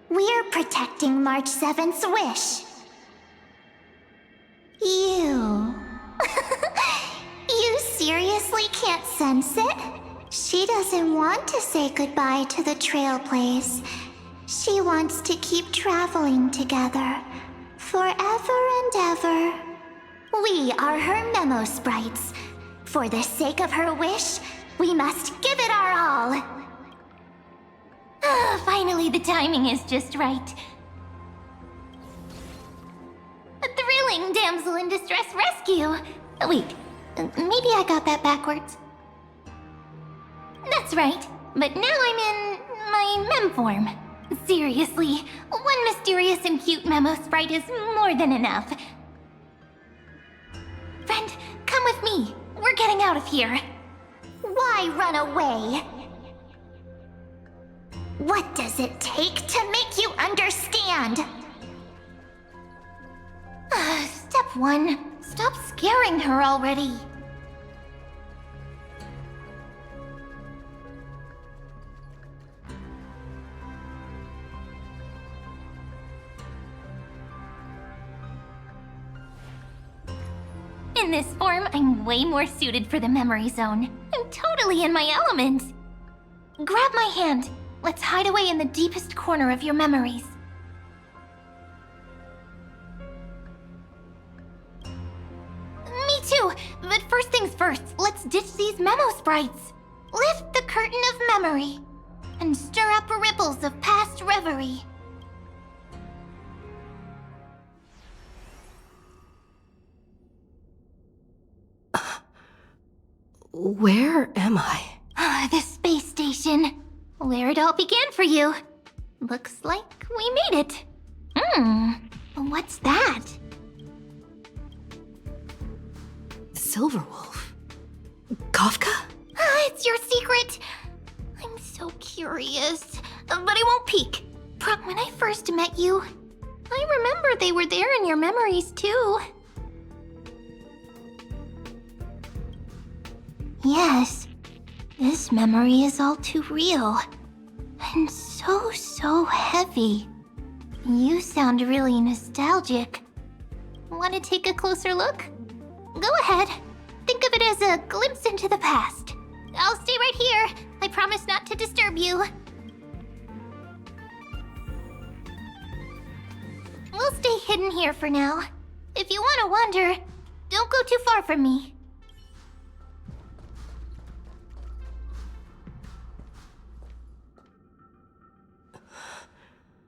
We're protecting March 7th's wish. You. You seriously can't sense it? She doesn't want to say goodbye to the Trailblaze. She wants to keep traveling together, forever and ever. We are her memo sprites. For the sake of her wish, we must give it our all. Finally, the timing is just right. A thrilling damsel in distress rescue. Wait, maybe I got that backwards. That's right, but now I'm in my mem form. Seriously, one mysterious and cute memo sprite is more than enough. Friend, come with me. We're getting out of here. Why run away? What does it take to make you understand? Step 1. Stop scaring her already. In this form, I'm way more suited for the memory zone. I'm totally in my element. Grab my hand. Let's hide away in the deepest corner of your memories. Me too, but first things first, let's ditch these memo sprites. Lift the curtain of memory and stir up ripples of past reverie. Where am I? The space station. Where it all began for you. Looks like we made it. What's that? Silverwolf? Kafka? It's your secret. I'm so curious, but I won't peek. When I first met you, I remember they were there in your memories too. Yes, this memory is all too real. And so heavy. You sound really nostalgic. Want to take a closer look? Go ahead. Think of it as a glimpse into the past. I'll stay right here. I promise not to disturb you. We'll stay hidden here for now. If you want to wander, don't go too far from me.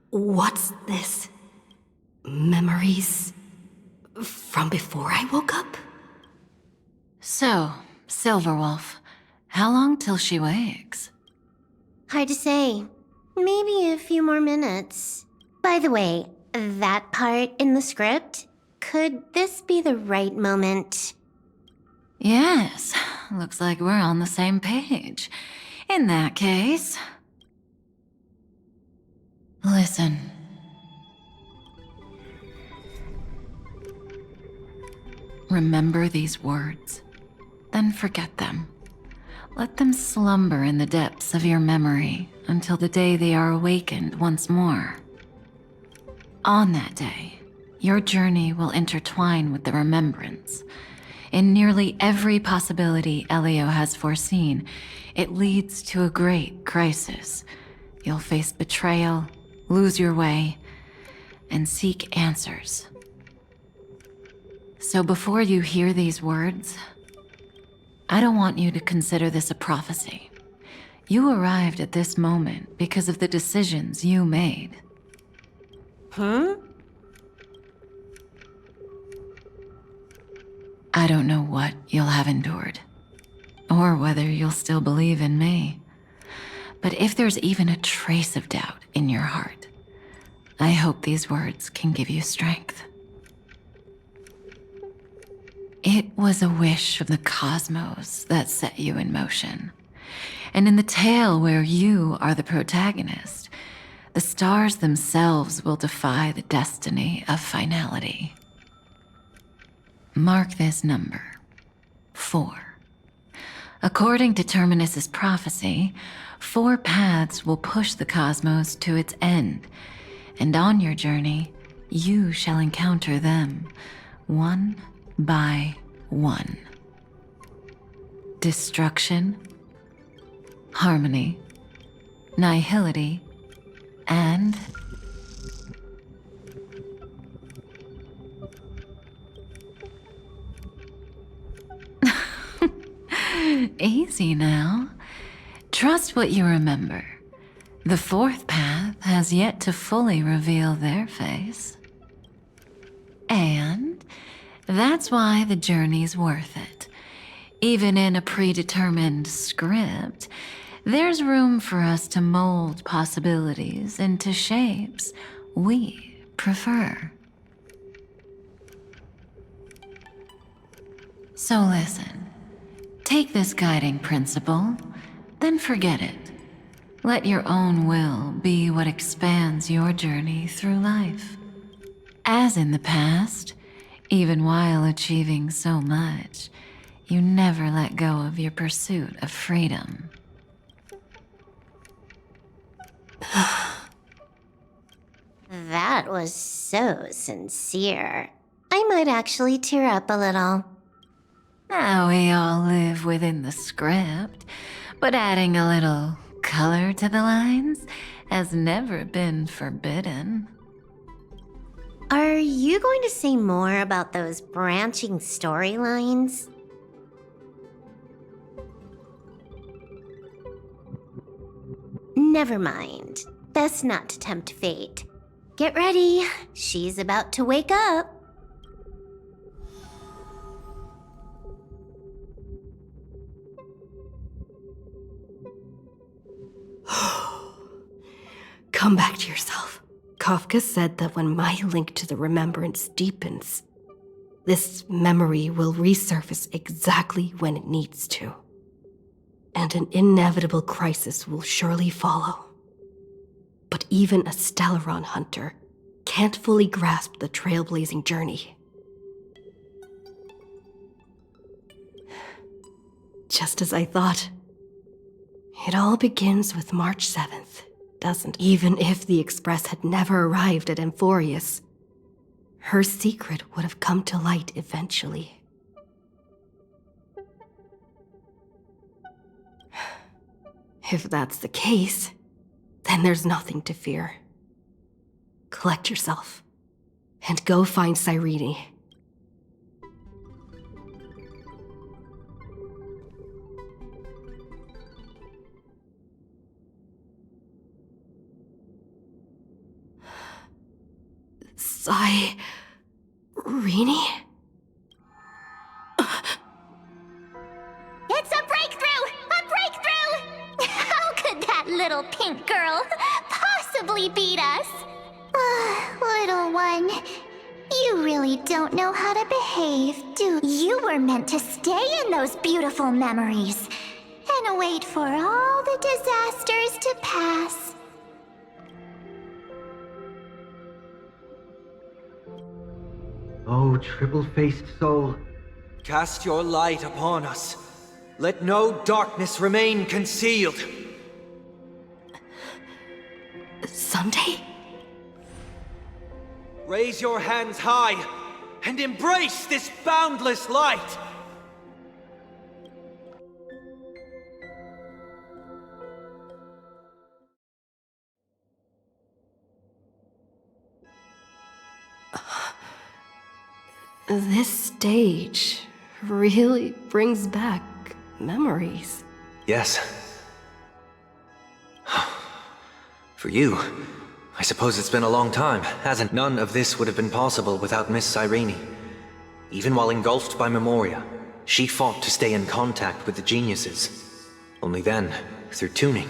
What's this? Memories from before I woke up? So, Silverwolf, how long till she wakes? Hard to say. Maybe a few more minutes. By the way, that part in the script, could this be the right moment? Yes, looks like we're on the same page. In that case... Listen. Remember these words, then forget them. Let them slumber in the depths of your memory until the day they are awakened once more. On that day, your journey will intertwine with the remembrance. In nearly every possibility Elio has foreseen, it leads to a great crisis. You'll face betrayal, lose your way, and seek answers. So before you hear these words, I don't want you to consider this a prophecy. You arrived at this moment because of the decisions you made. Huh? I don't know what you'll have endured, or whether you'll still believe in me. But if there's even a trace of doubt in your heart, I hope these words can give you strength. It was a wish of the cosmos that set you in motion. And in the tale where you are the protagonist, the stars themselves will defy the destiny of finality. Mark this number, 4. According to Terminus's prophecy, 4 paths will push the cosmos to its end, and on your journey, you shall encounter them, one by one. destruction, harmony, nihility, and... Easy now. Trust what you remember. The fourth path has yet to fully reveal their face. And that's why the journey's worth it. Even in a predetermined script, there's room for us to mold possibilities into shapes we prefer. So listen. Take this guiding principle, then forget it. Let your own will be what expands your journey through life. As in the past, even while achieving so much, you never let go of your pursuit of freedom. That was so sincere. I might actually tear up a little. Now we all live within the script, but adding a little color to the lines has never been forbidden. Are you going to say more about those branching storylines? Never mind. Best not to tempt fate. Get ready. She's about to wake up. Come back to yourself. Kafka said that when my link to the remembrance deepens, this memory will resurface exactly when it needs to. And an inevitable crisis will surely follow. But even a Stellaron hunter can't fully grasp the trailblazing journey. Just as I thought. It all begins with March 7th, doesn't it? Even if the Express had never arrived at Amphorius, her secret would have come to light eventually. If that's the case, then there's nothing to fear. Collect yourself, and go find Cyrene. Cyrene? It's a breakthrough! A breakthrough! How could that little pink girl possibly beat us? Little one, you really don't know how to behave, do you? You were meant to stay in those beautiful memories and wait for all the disasters to pass. Oh, triple-faced soul. Cast your light upon us. Let no darkness remain concealed. Sunday? Raise your hands high and embrace this boundless light. This stage really brings back memories. Yes. For you, I suppose it's been a long time, hasn't? None of this would have been possible without Miss Cyrene. Even while engulfed by Memoria, she fought to stay in contact with the geniuses. Only then, through tuning,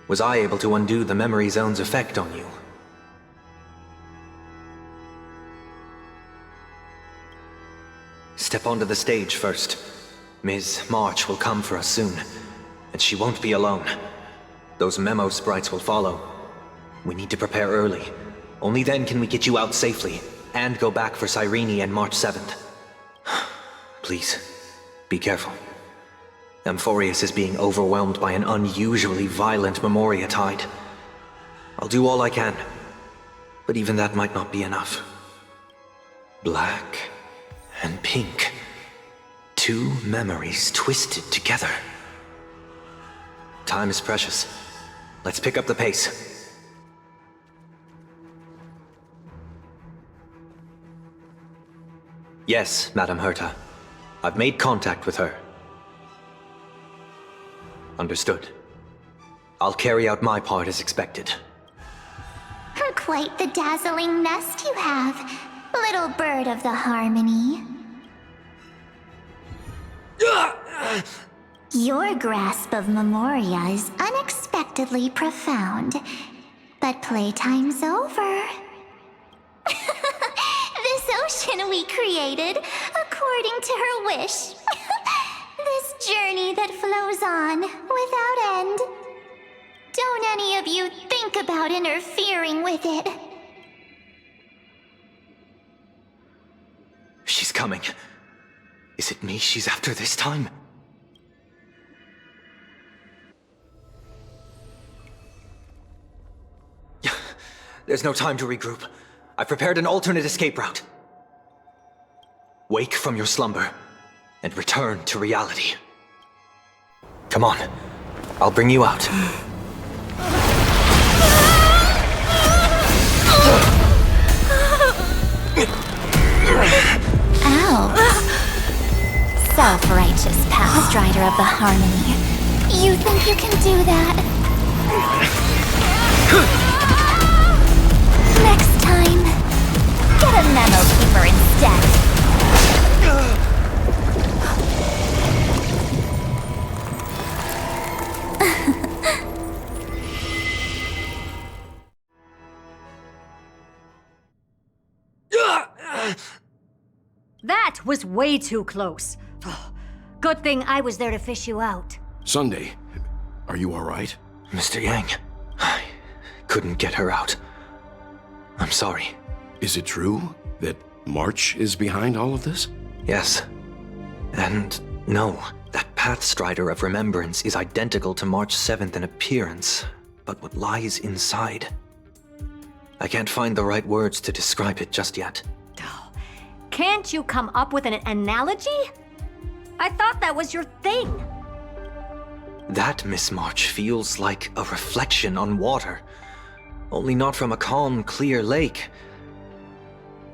was I able to undo the memory zone's effect on you. Step onto the stage first. Ms. March will come for us soon, and she won't be alone. Those memo sprites will follow. We need to prepare early. Only then can we get you out safely, and go back for Cyrene and March 7th. Please, be careful. Amphorius is being overwhelmed by an unusually violent Memoria tide. I'll do all I can, but even that might not be enough. Black and pink. Two memories twisted together. Time is precious. Let's pick up the pace. Yes, Madam Herta. I've made contact with her. Understood. I'll carry out my part as expected. Quite the dazzling nest you have, little bird of the harmony. Your grasp of Memoria is unexpectedly profound, but playtime's over. This ocean we created, according to her wish. This journey that flows on, without end. Don't any of you think about interfering with it. She's coming. Is it me she's after this time? There's no time to regroup. I've prepared an alternate escape route. Wake from your slumber and return to reality. Come on, I'll bring you out. Ow. Self-righteous past rider of the harmony. You think you can do that? Next time, get a memo keeper instead. That was way too close. Good thing I was there to fish you out. Sunday, are you all right? Mr. Yang, I couldn't get her out. I'm sorry. Is it true that March is behind all of this? Yes. And no, that Pathstrider of Remembrance is identical to March 7th in appearance, but what lies inside? I can't find the right words to describe it just yet. Can't you come up with an analogy? I thought that was your thing. That Miss March feels like a reflection on water. Only not from a calm, clear lake,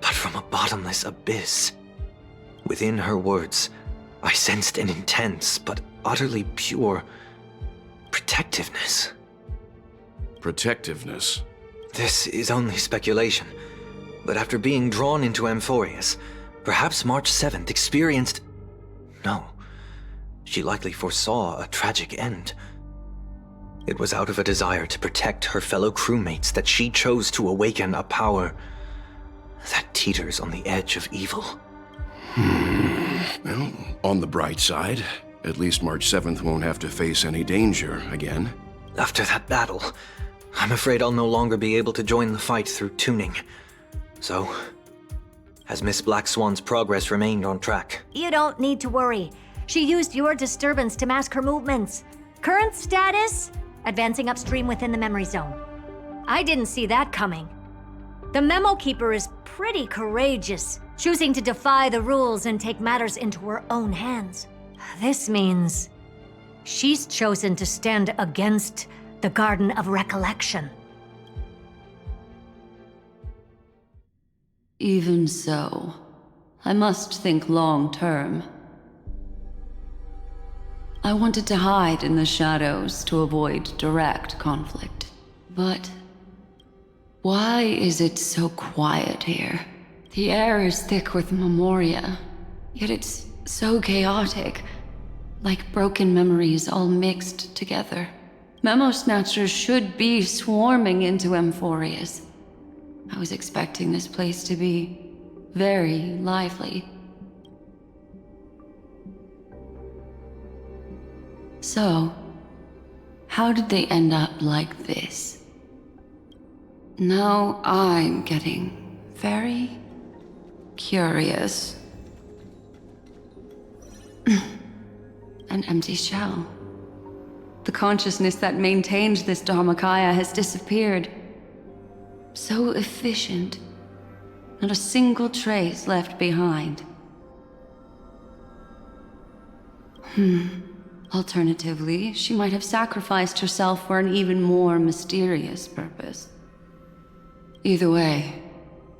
but from a bottomless abyss. Within her words, I sensed an intense but utterly pure protectiveness. Protectiveness? This is only speculation, but after being drawn into Amphorius, perhaps March 7th experienced... No, she likely foresaw a tragic end. It was out of a desire to protect her fellow crewmates that she chose to awaken a power that teeters on the edge of evil. Well, on the bright side, at least March 7th won't have to face any danger again. After that battle, I'm afraid I'll no longer be able to join the fight through tuning. So, has Miss Black Swan's progress remained on track? You don't need to worry. She used your disturbance to mask her movements. Current status? Advancing upstream within the memory zone. I didn't see that coming. The Memo Keeper is pretty courageous, choosing to defy the rules and take matters into her own hands. This means she's chosen to stand against the Garden of Recollection. Even so, I must think long term. I wanted to hide in the shadows to avoid direct conflict. But why is it so quiet here? The air is thick with memoria, yet it's so chaotic, like broken memories all mixed together. Memo Snatchers should be swarming into Amphorius. I was expecting this place to be very lively. So, how did they end up like this? Now I'm getting very curious. An empty shell. The consciousness that maintained this Dharmakaya has disappeared. So efficient. Not a single trace left behind. Alternatively, she might have sacrificed herself for an even more mysterious purpose. Either way,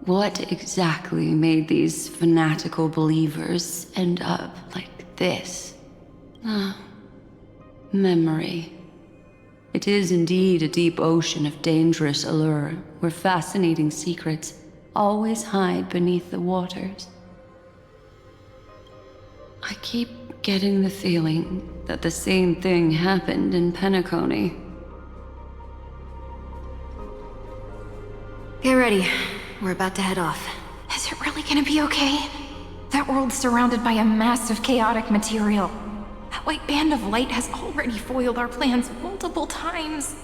what exactly made these fanatical believers end up like this? Memory. It is indeed a deep ocean of dangerous allure, where fascinating secrets always hide beneath the waters. I keep getting the feeling that the same thing happened in Penacony. Get ready. We're about to head off. Is it really gonna be okay? That world's surrounded by a massive chaotic material. That white band of light has already foiled our plans multiple times.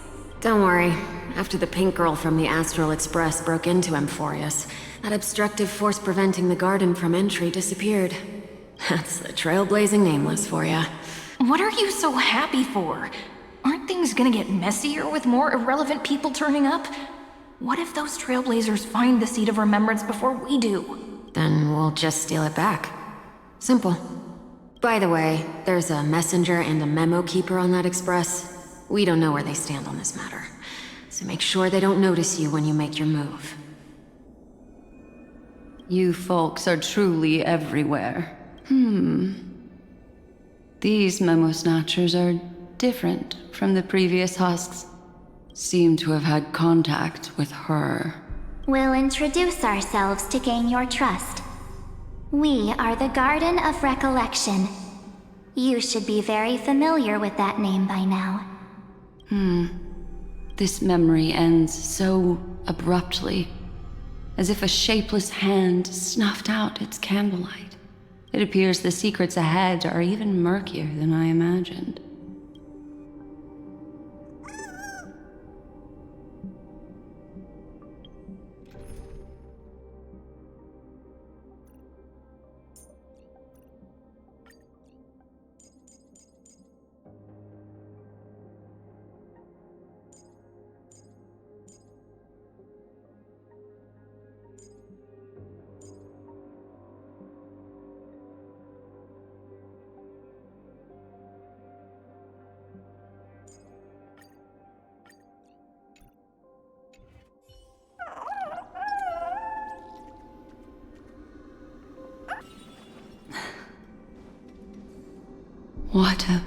Don't worry. After the pink girl from the Astral Express broke into Amphorius, that obstructive force preventing the garden from entry disappeared. That's the trailblazing nameless for ya. What are you so happy for? Aren't things gonna get messier with more irrelevant people turning up? What if those trailblazers find the Seed of Remembrance before we do? Then we'll just steal it back. Simple. By the way, there's a messenger and a memo keeper on that express. We don't know where they stand on this matter, so make sure they don't notice you when you make your move. You folks are truly everywhere. These memo snatchers are different from the previous husks. Seem to have had contact with her. We'll introduce ourselves to gain your trust. We are the Garden of Recollection. You should be very familiar with that name by now. This memory ends so abruptly, as if a shapeless hand snuffed out its candlelight. It appears the secrets ahead are even murkier than I imagined. What a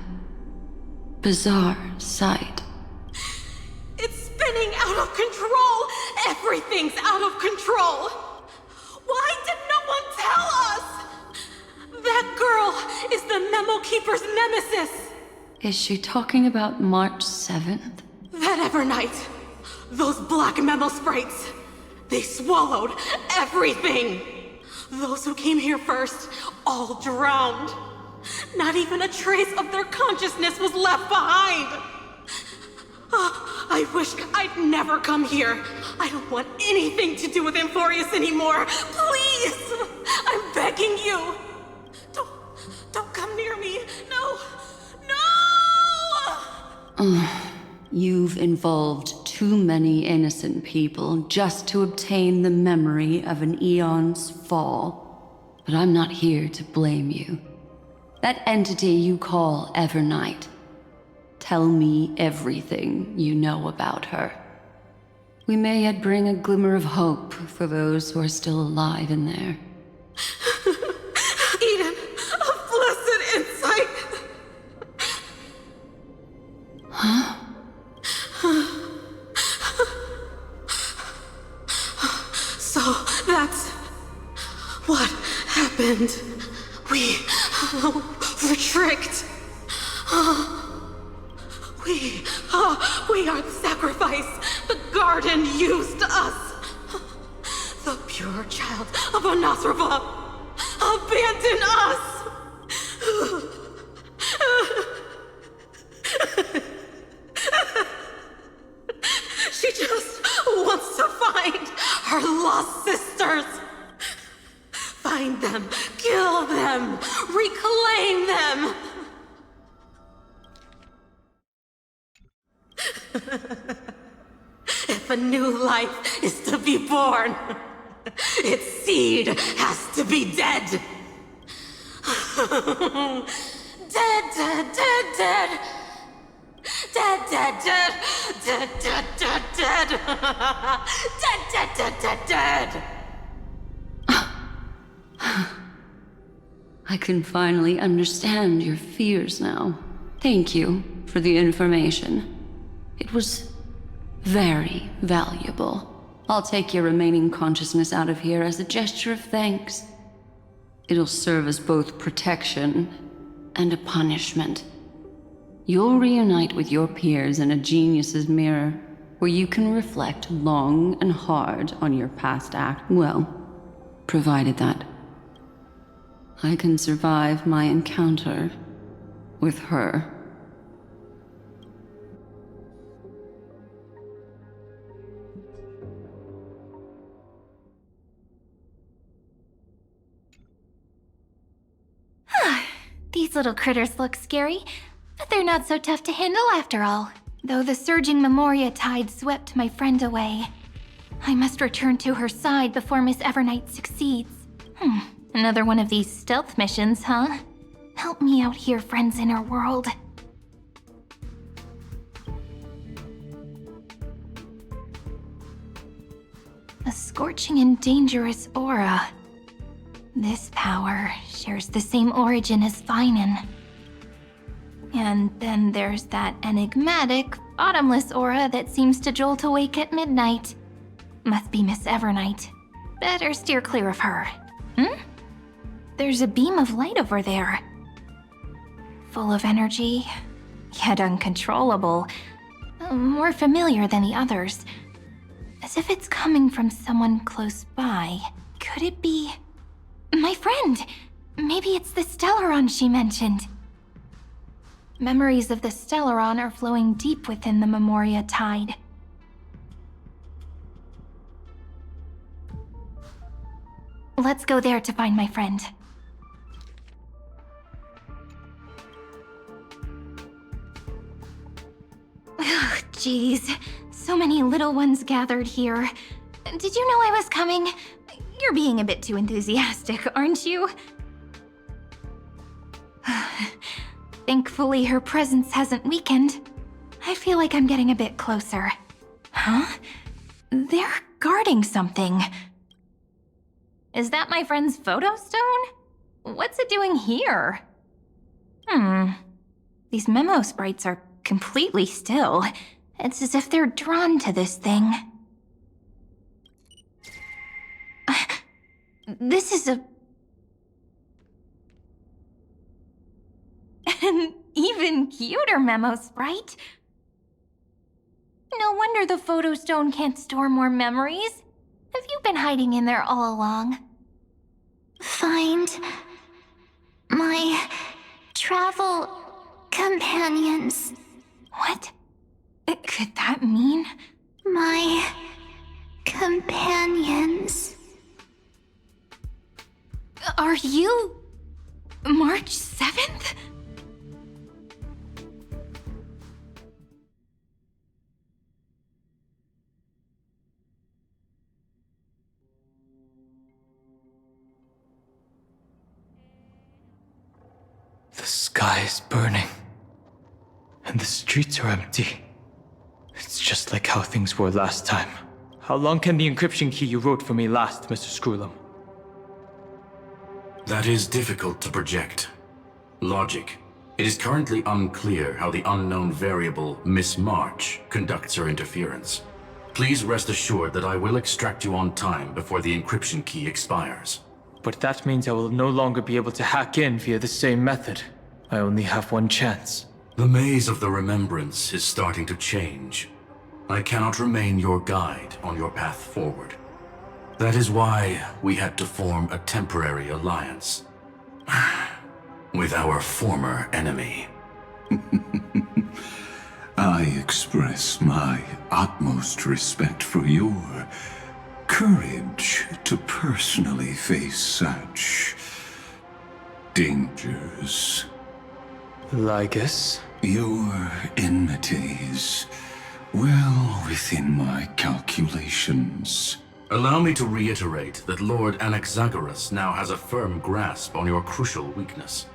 bizarre sight. It's spinning out of control! Everything's out of control! Why did no one tell us? That girl is the Memo Keeper's nemesis! Is she talking about March 7th? That Evernight, those black memo sprites, they swallowed everything! Those who came here first, all drowned. Not even a trace of their consciousness was left behind! I wish I'd never come here. I don't want anything to do with Amphorius anymore. Please! I'm begging you! Don't come near me! No! No! You've involved too many innocent people just to obtain the memory of an eon's fall. But I'm not here to blame you. That entity you call Evernight. Tell me everything you know about her. We may yet bring a glimmer of hope for those who are still alive in there. Eden, a blessed insight! Huh? So that's what happened. We were tricked. We are the sacrifice. The garden used us. The pure child of Anasrava abandoned us. She just wants to find her lost sisters. Find them, kill them, reclaim them. If a new life is to be born, its seed has to be dead. Dead, dead, dead, dead. Dead, dead, dead. Dead, dead, dead, dead. Dead, dead, dead, dead, dead. I can finally understand your fears now. Thank you for the information. It was very valuable. I'll take your remaining consciousness out of here as a gesture of thanks. It'll serve as both protection and a punishment. You'll reunite with your peers in a genius's mirror, where you can reflect long and hard on your past act. Well, provided that I can survive my encounter with her. These little critters look scary, but they're not so tough to handle after all. Though the surging Memoria tide swept my friend away, I must return to her side before Miss Evernight succeeds. Another one of these stealth missions, huh? Help me out here, friends in her world. A scorching and dangerous aura. This power shares the same origin as Finan. And then there's that enigmatic, bottomless aura that seems to jolt awake at midnight. Must be Miss Evernight. Better steer clear of her. There's a beam of light over there. Full of energy, yet uncontrollable. More familiar than the others. As if it's coming from someone close by. Could it be... my friend? Maybe it's the Stellaron she mentioned. Memories of the Stellaron are flowing deep within the Memoria tide. Let's go there to find my friend. Ugh, jeez. So many little ones gathered here. Did you know I was coming? You're being a bit too enthusiastic, aren't you? Thankfully, her presence hasn't weakened. I feel like I'm getting a bit closer. Huh? They're guarding something. Is that my friend's photo stone? What's it doing here? These memo sprites are completely still. It's as if they're drawn to this thing. This is an even cuter memo sprite. No wonder the photo stone can't store more memories. Have you been hiding in there all along? Find my travel companions. What? Could that mean? My companions. Are you... March 7th? The sky is burning, and the streets are empty. It's just like how things were last time. How long can the encryption key you wrote for me last, Mr. Screwlum? That is difficult to project. Logic. It is currently unclear how the unknown variable, Miss March, conducts her interference. Please rest assured that I will extract you on time before the encryption key expires. But that means I will no longer be able to hack in via the same method. I only have one chance. The maze of the remembrance is starting to change. I cannot remain your guide on your path forward. That is why we had to form a temporary alliance with our former enemy. I express my utmost respect for your courage to personally face such dangers. Lygus? Your enmity is well within my calculations. Allow me to reiterate that Lord Anaxagoras now has a firm grasp on your crucial weakness.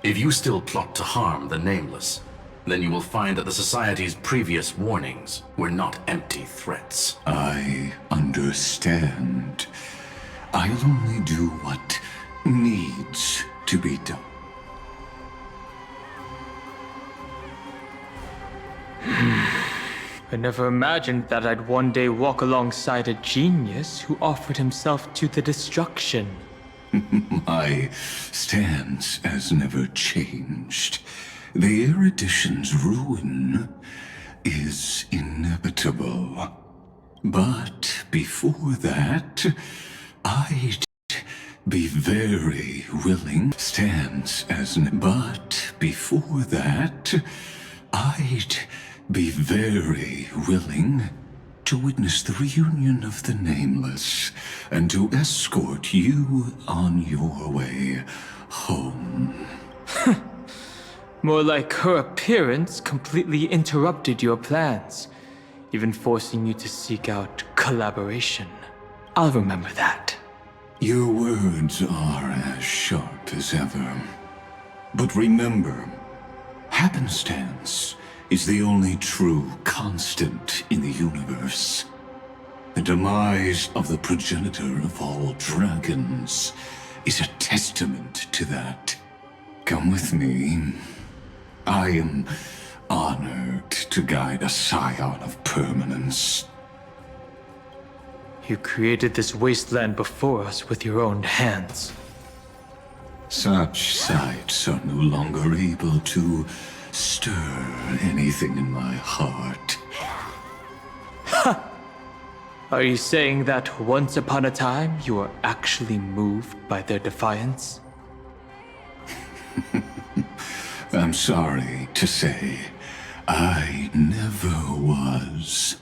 If you still plot to harm the Nameless, then you will find that the Society's previous warnings were not empty threats. I understand. I'll only do what needs to be done. I never imagined that I'd one day walk alongside a genius who offered himself to the destruction. My stance has never changed. The erudition's ruin is inevitable. But before that, I'd be very willing. But before that, I'd be very willing to witness the reunion of the Nameless and to escort you on your way home. More like her appearance completely interrupted your plans, even forcing you to seek out collaboration. I'll remember that. Your words are as sharp as ever. But remember, happenstance is the only true constant in the universe. The demise of the progenitor of all dragons is a testament to that. Come with me. I am honored to guide a scion of permanence. You created this wasteland before us with your own hands. Such sights are no longer able to stir anything in my heart. Ha! Are you saying that once upon a time you were actually moved by their defiance? I'm sorry to say, I never was.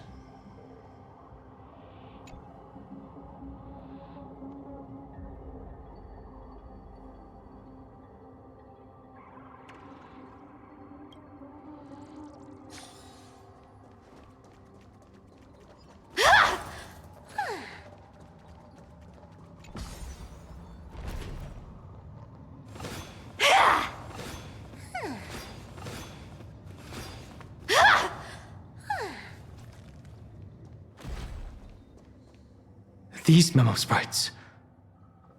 These memo sprites.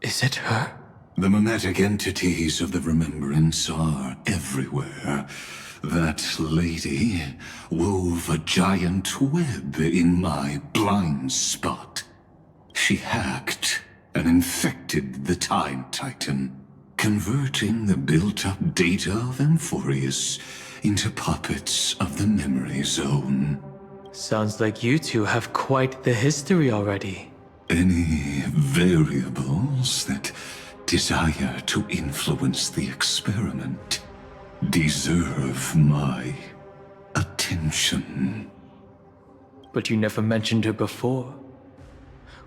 Is it her? The mimetic entities of the remembrance are everywhere. That lady wove a giant web in my blind spot. She hacked and infected the Time Titan, converting the built-up data of Amphorius into puppets of the Memory Zone. Sounds like you two have quite the history already. Any variables that desire to influence the experiment deserve my attention. But you never mentioned her before.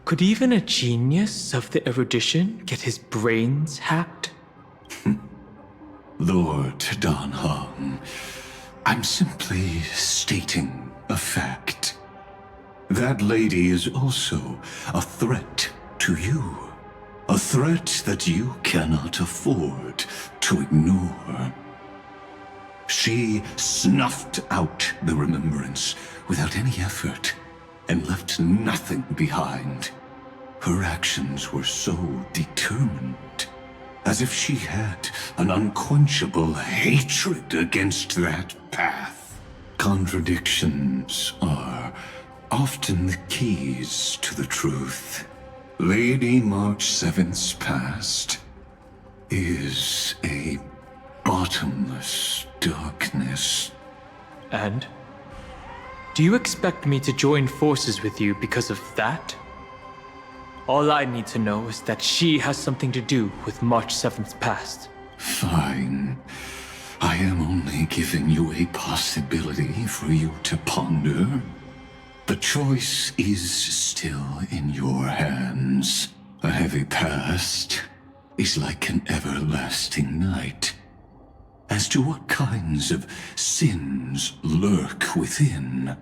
Could even a genius of the erudition get his brains hacked? Lord Dan Heng, I'm simply stating a fact. That lady is also a threat to you. A threat that you cannot afford to ignore. She snuffed out the remembrance without any effort and left nothing behind. Her actions were so determined, as if she had an unquenchable hatred against that path. Contradictions are often the keys to the truth. Lady March 7th's past is a bottomless darkness. And? Do you expect me to join forces with you because of that? All I need to know is that she has something to do with March 7th's past. Fine. I am only giving you a possibility for you to ponder. The choice is still in your hands. A heavy past is like an everlasting night. As to what kinds of sins lurk within,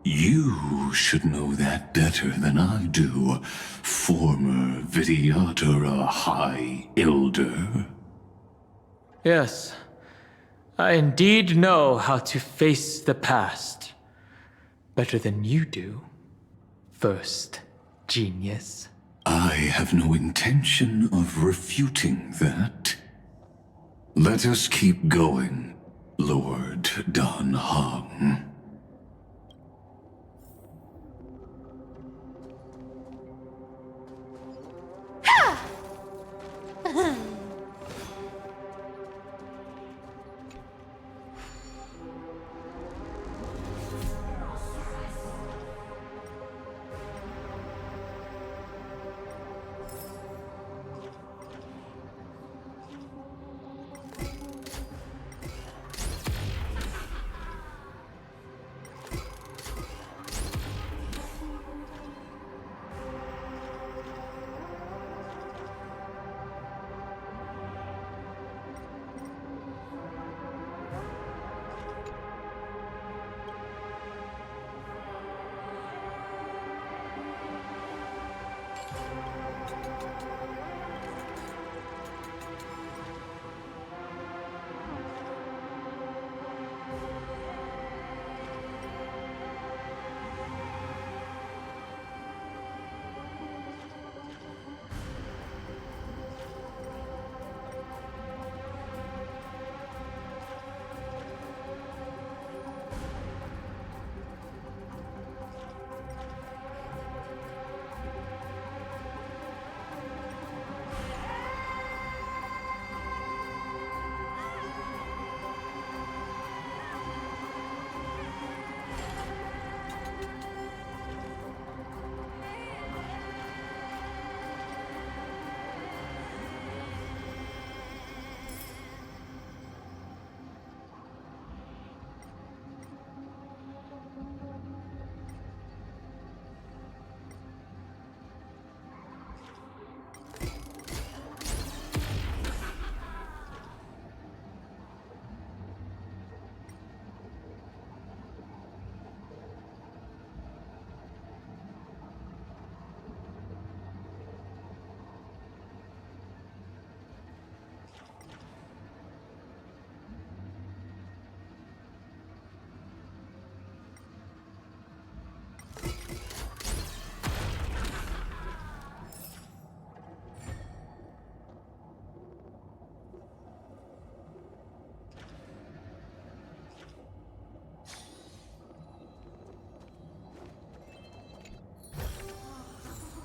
you should know that better than I do, former Vidyadhara High Elder. Yes, I indeed know how to face the past. Better than you do, first genius. I have no intention of refuting that. Let us keep going, Lord Dan Heng.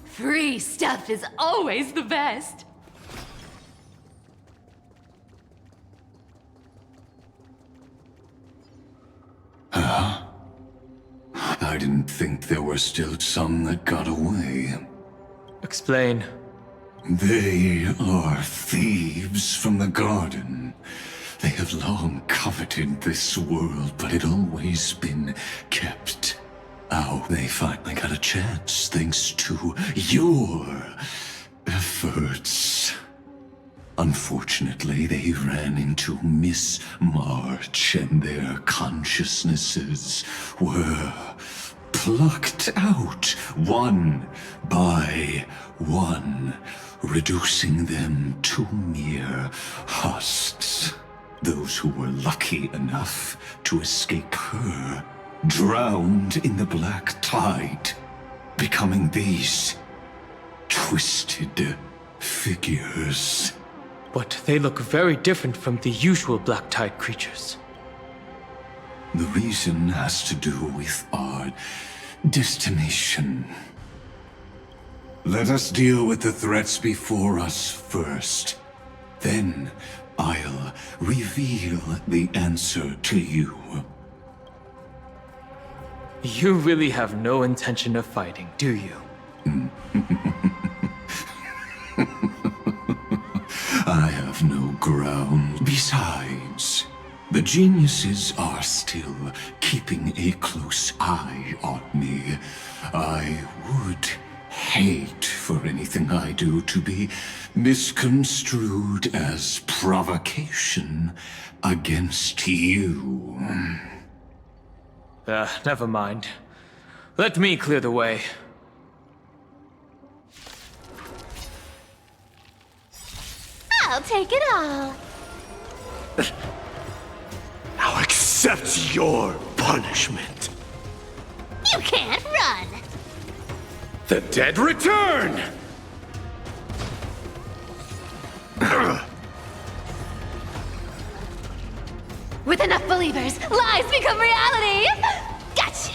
Free stuff is always the best. I didn't think there were still some that got away. Explain. They are thieves from the garden. They have long coveted this world, but it always been kept out. They finally got a chance thanks to your efforts. Unfortunately, they ran into Miss March, and their consciousnesses were plucked out one by one, reducing them to mere husks. Those who were lucky enough to escape her drowned in the black tide, becoming these twisted figures. But they look very different from the usual black tide creatures. The reason has to do with our destination. Let us deal with the threats before us first. Then I'll reveal the answer to you. You really have no intention of fighting, do you? I have no ground. Besides, the geniuses are still keeping a close eye on me. I would hate for anything I do to be misconstrued as provocation against you. Never mind. Let me clear the way. I'll take it all. Now accept your punishment. You can't run! The dead return! With enough believers, lies become reality! Gotcha!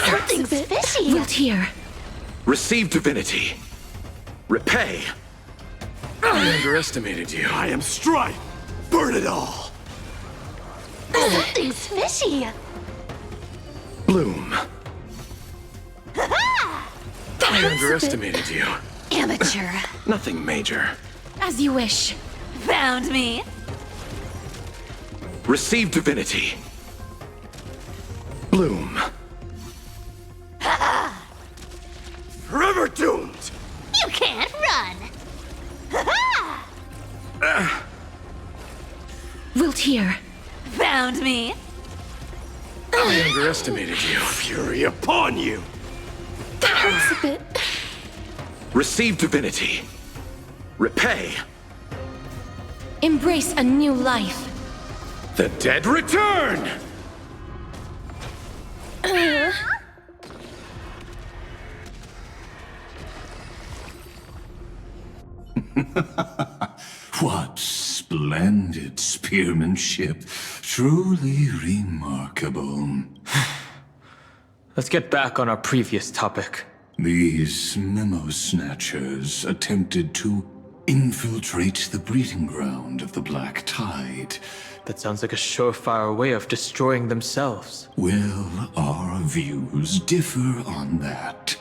Something's fishy! Wilt here. Receive divinity. Repay. I underestimated you. I am strife. Burn it all. Something's fishy! Bloom. I underestimated you. Amateur. Nothing major. As you wish. Found me. Receive divinity. Bloom. Forever doomed! You can't run! Wilt here. Found me. I underestimated you. Fury upon you! That hurts a bit. Receive divinity. Repay. Embrace a new life. The dead return! What splendid spearmanship. Truly remarkable. Let's get back on our previous topic. These memo snatchers attempted to infiltrate the breeding ground of the Black Tide. That sounds like a surefire way of destroying themselves. Well, our views differ on that.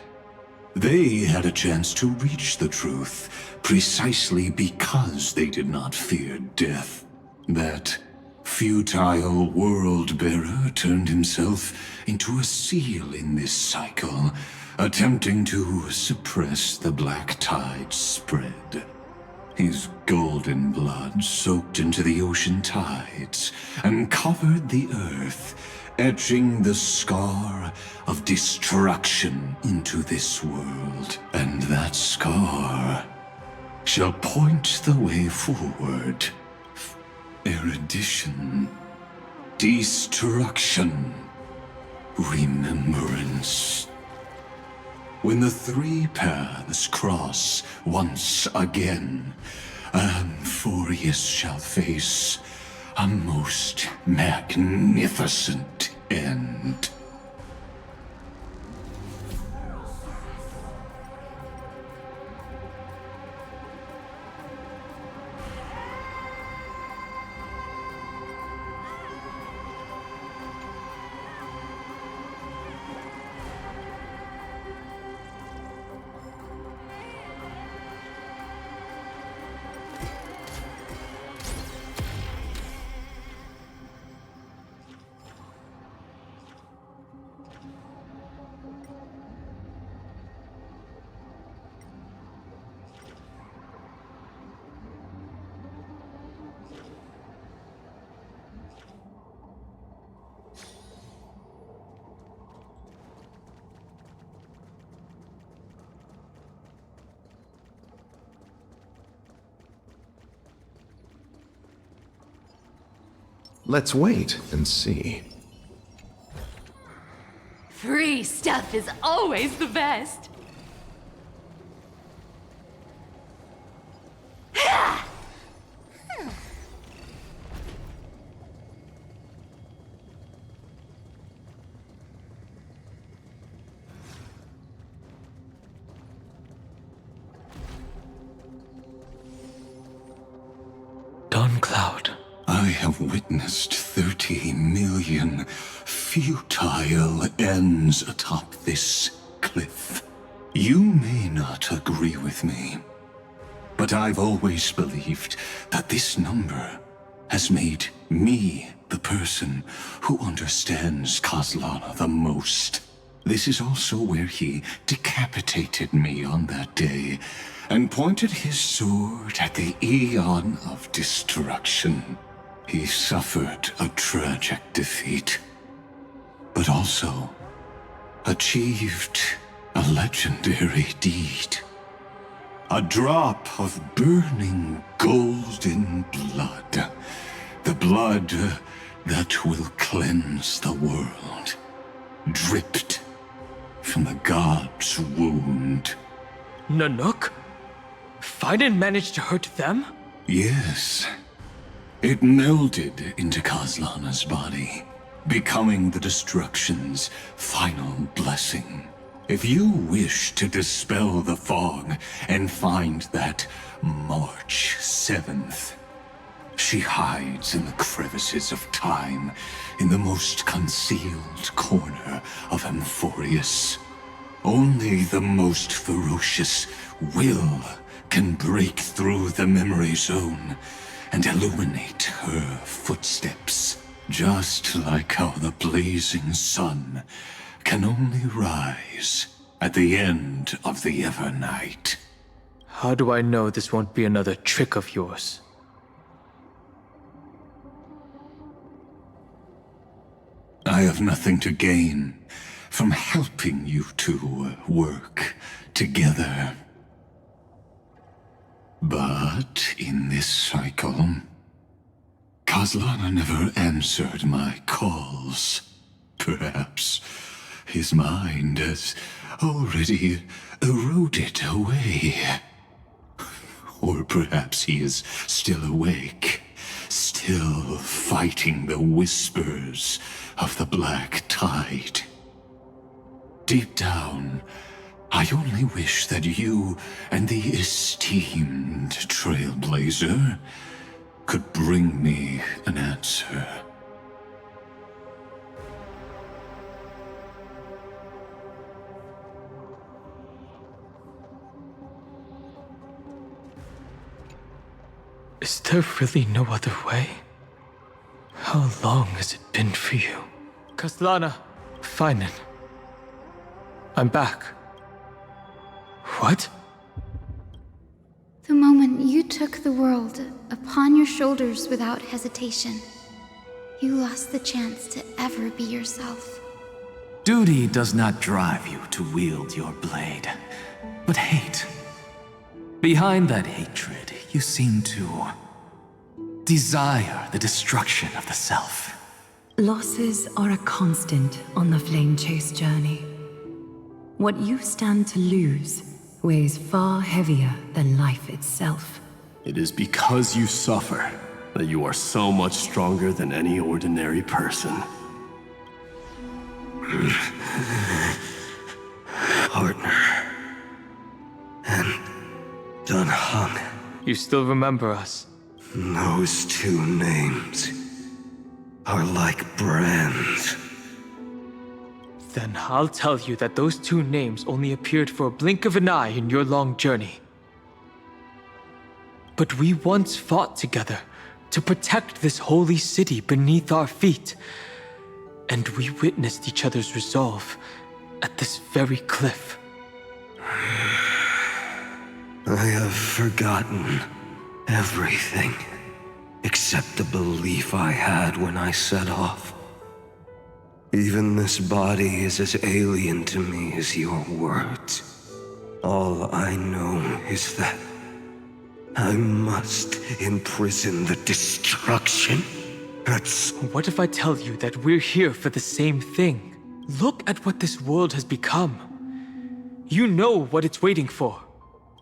They had a chance to reach the truth precisely because they did not fear death. That futile world-bearer turned himself into a seal in this cycle, attempting to suppress the Black Tide's spread. His golden blood soaked into the ocean tides and covered the earth, etching the scar of destruction into this world. And that scar shall point the way forward. Erudition, destruction, remembrance. When the three paths cross once again, Amphorius shall face a most magnificent end. Let's wait and see. Free stuff is always the best. Cloud. I have witnessed 30 million futile ends atop this cliff. You may not agree with me, but I've always believed that this number has made me the person who understands Kozlana the most. This is also where he decapitated me on that day and pointed his sword at the Aeon of Destruction. He suffered a tragic defeat, but also achieved a legendary deed. A drop of burning golden blood The blood that will cleanse the world, dripped from the god's wound. Nanook? Finan managed to hurt them? Yes. It melded into Kaslana's body, becoming the destruction's final blessing. If you wish to dispel the fog and find that March 7th, she hides in the crevices of time, in the most concealed corner of Amphorius. Only the most ferocious will can break through the memory zone and illuminate her footsteps. Just like how the blazing sun can only rise at the end of the Evernight. How do I know this won't be another trick of yours? I have nothing to gain from helping you two work together. But in this cycle, Kaslana never answered my calls. Perhaps his mind has already eroded away. Or perhaps he is still awake, still fighting the whispers of the Black Tide. Deep down, I only wish that you and the esteemed Trailblazer could bring me an answer. Is there really no other way? How long has it been for you? Kaslana, Finan. I'm back. What? The moment you took the world upon your shoulders without hesitation, you lost the chance to ever be yourself. Duty does not drive you to wield your blade, but hate. Behind that hatred, you seem to desire the destruction of the self. Losses are a constant on the Flame Chase journey. What you stand to lose weighs far heavier than life itself. It is because you suffer that you are so much stronger than any ordinary person. Partner. And Dunhung. You still remember us? Those two names are like brands. Then I'll tell you that those two names only appeared for a blink of an eye in your long journey. But we once fought together to protect this holy city beneath our feet. And we witnessed each other's resolve at this very cliff. I have forgotten everything except the belief I had when I set off. Even this body is as alien to me as your words. All I know is that I must imprison the destruction. What if I tell you that we're here for the same thing? Look at what this world has become. You know what it's waiting for.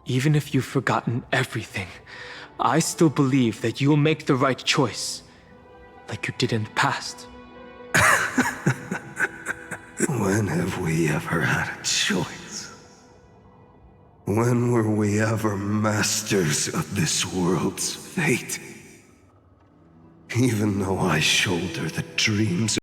Even if you've forgotten everything, I still believe that you'll make the right choice, like you did in the past. When have we ever had a choice? When were we ever masters of this world's fate? Even though I shoulder the dreams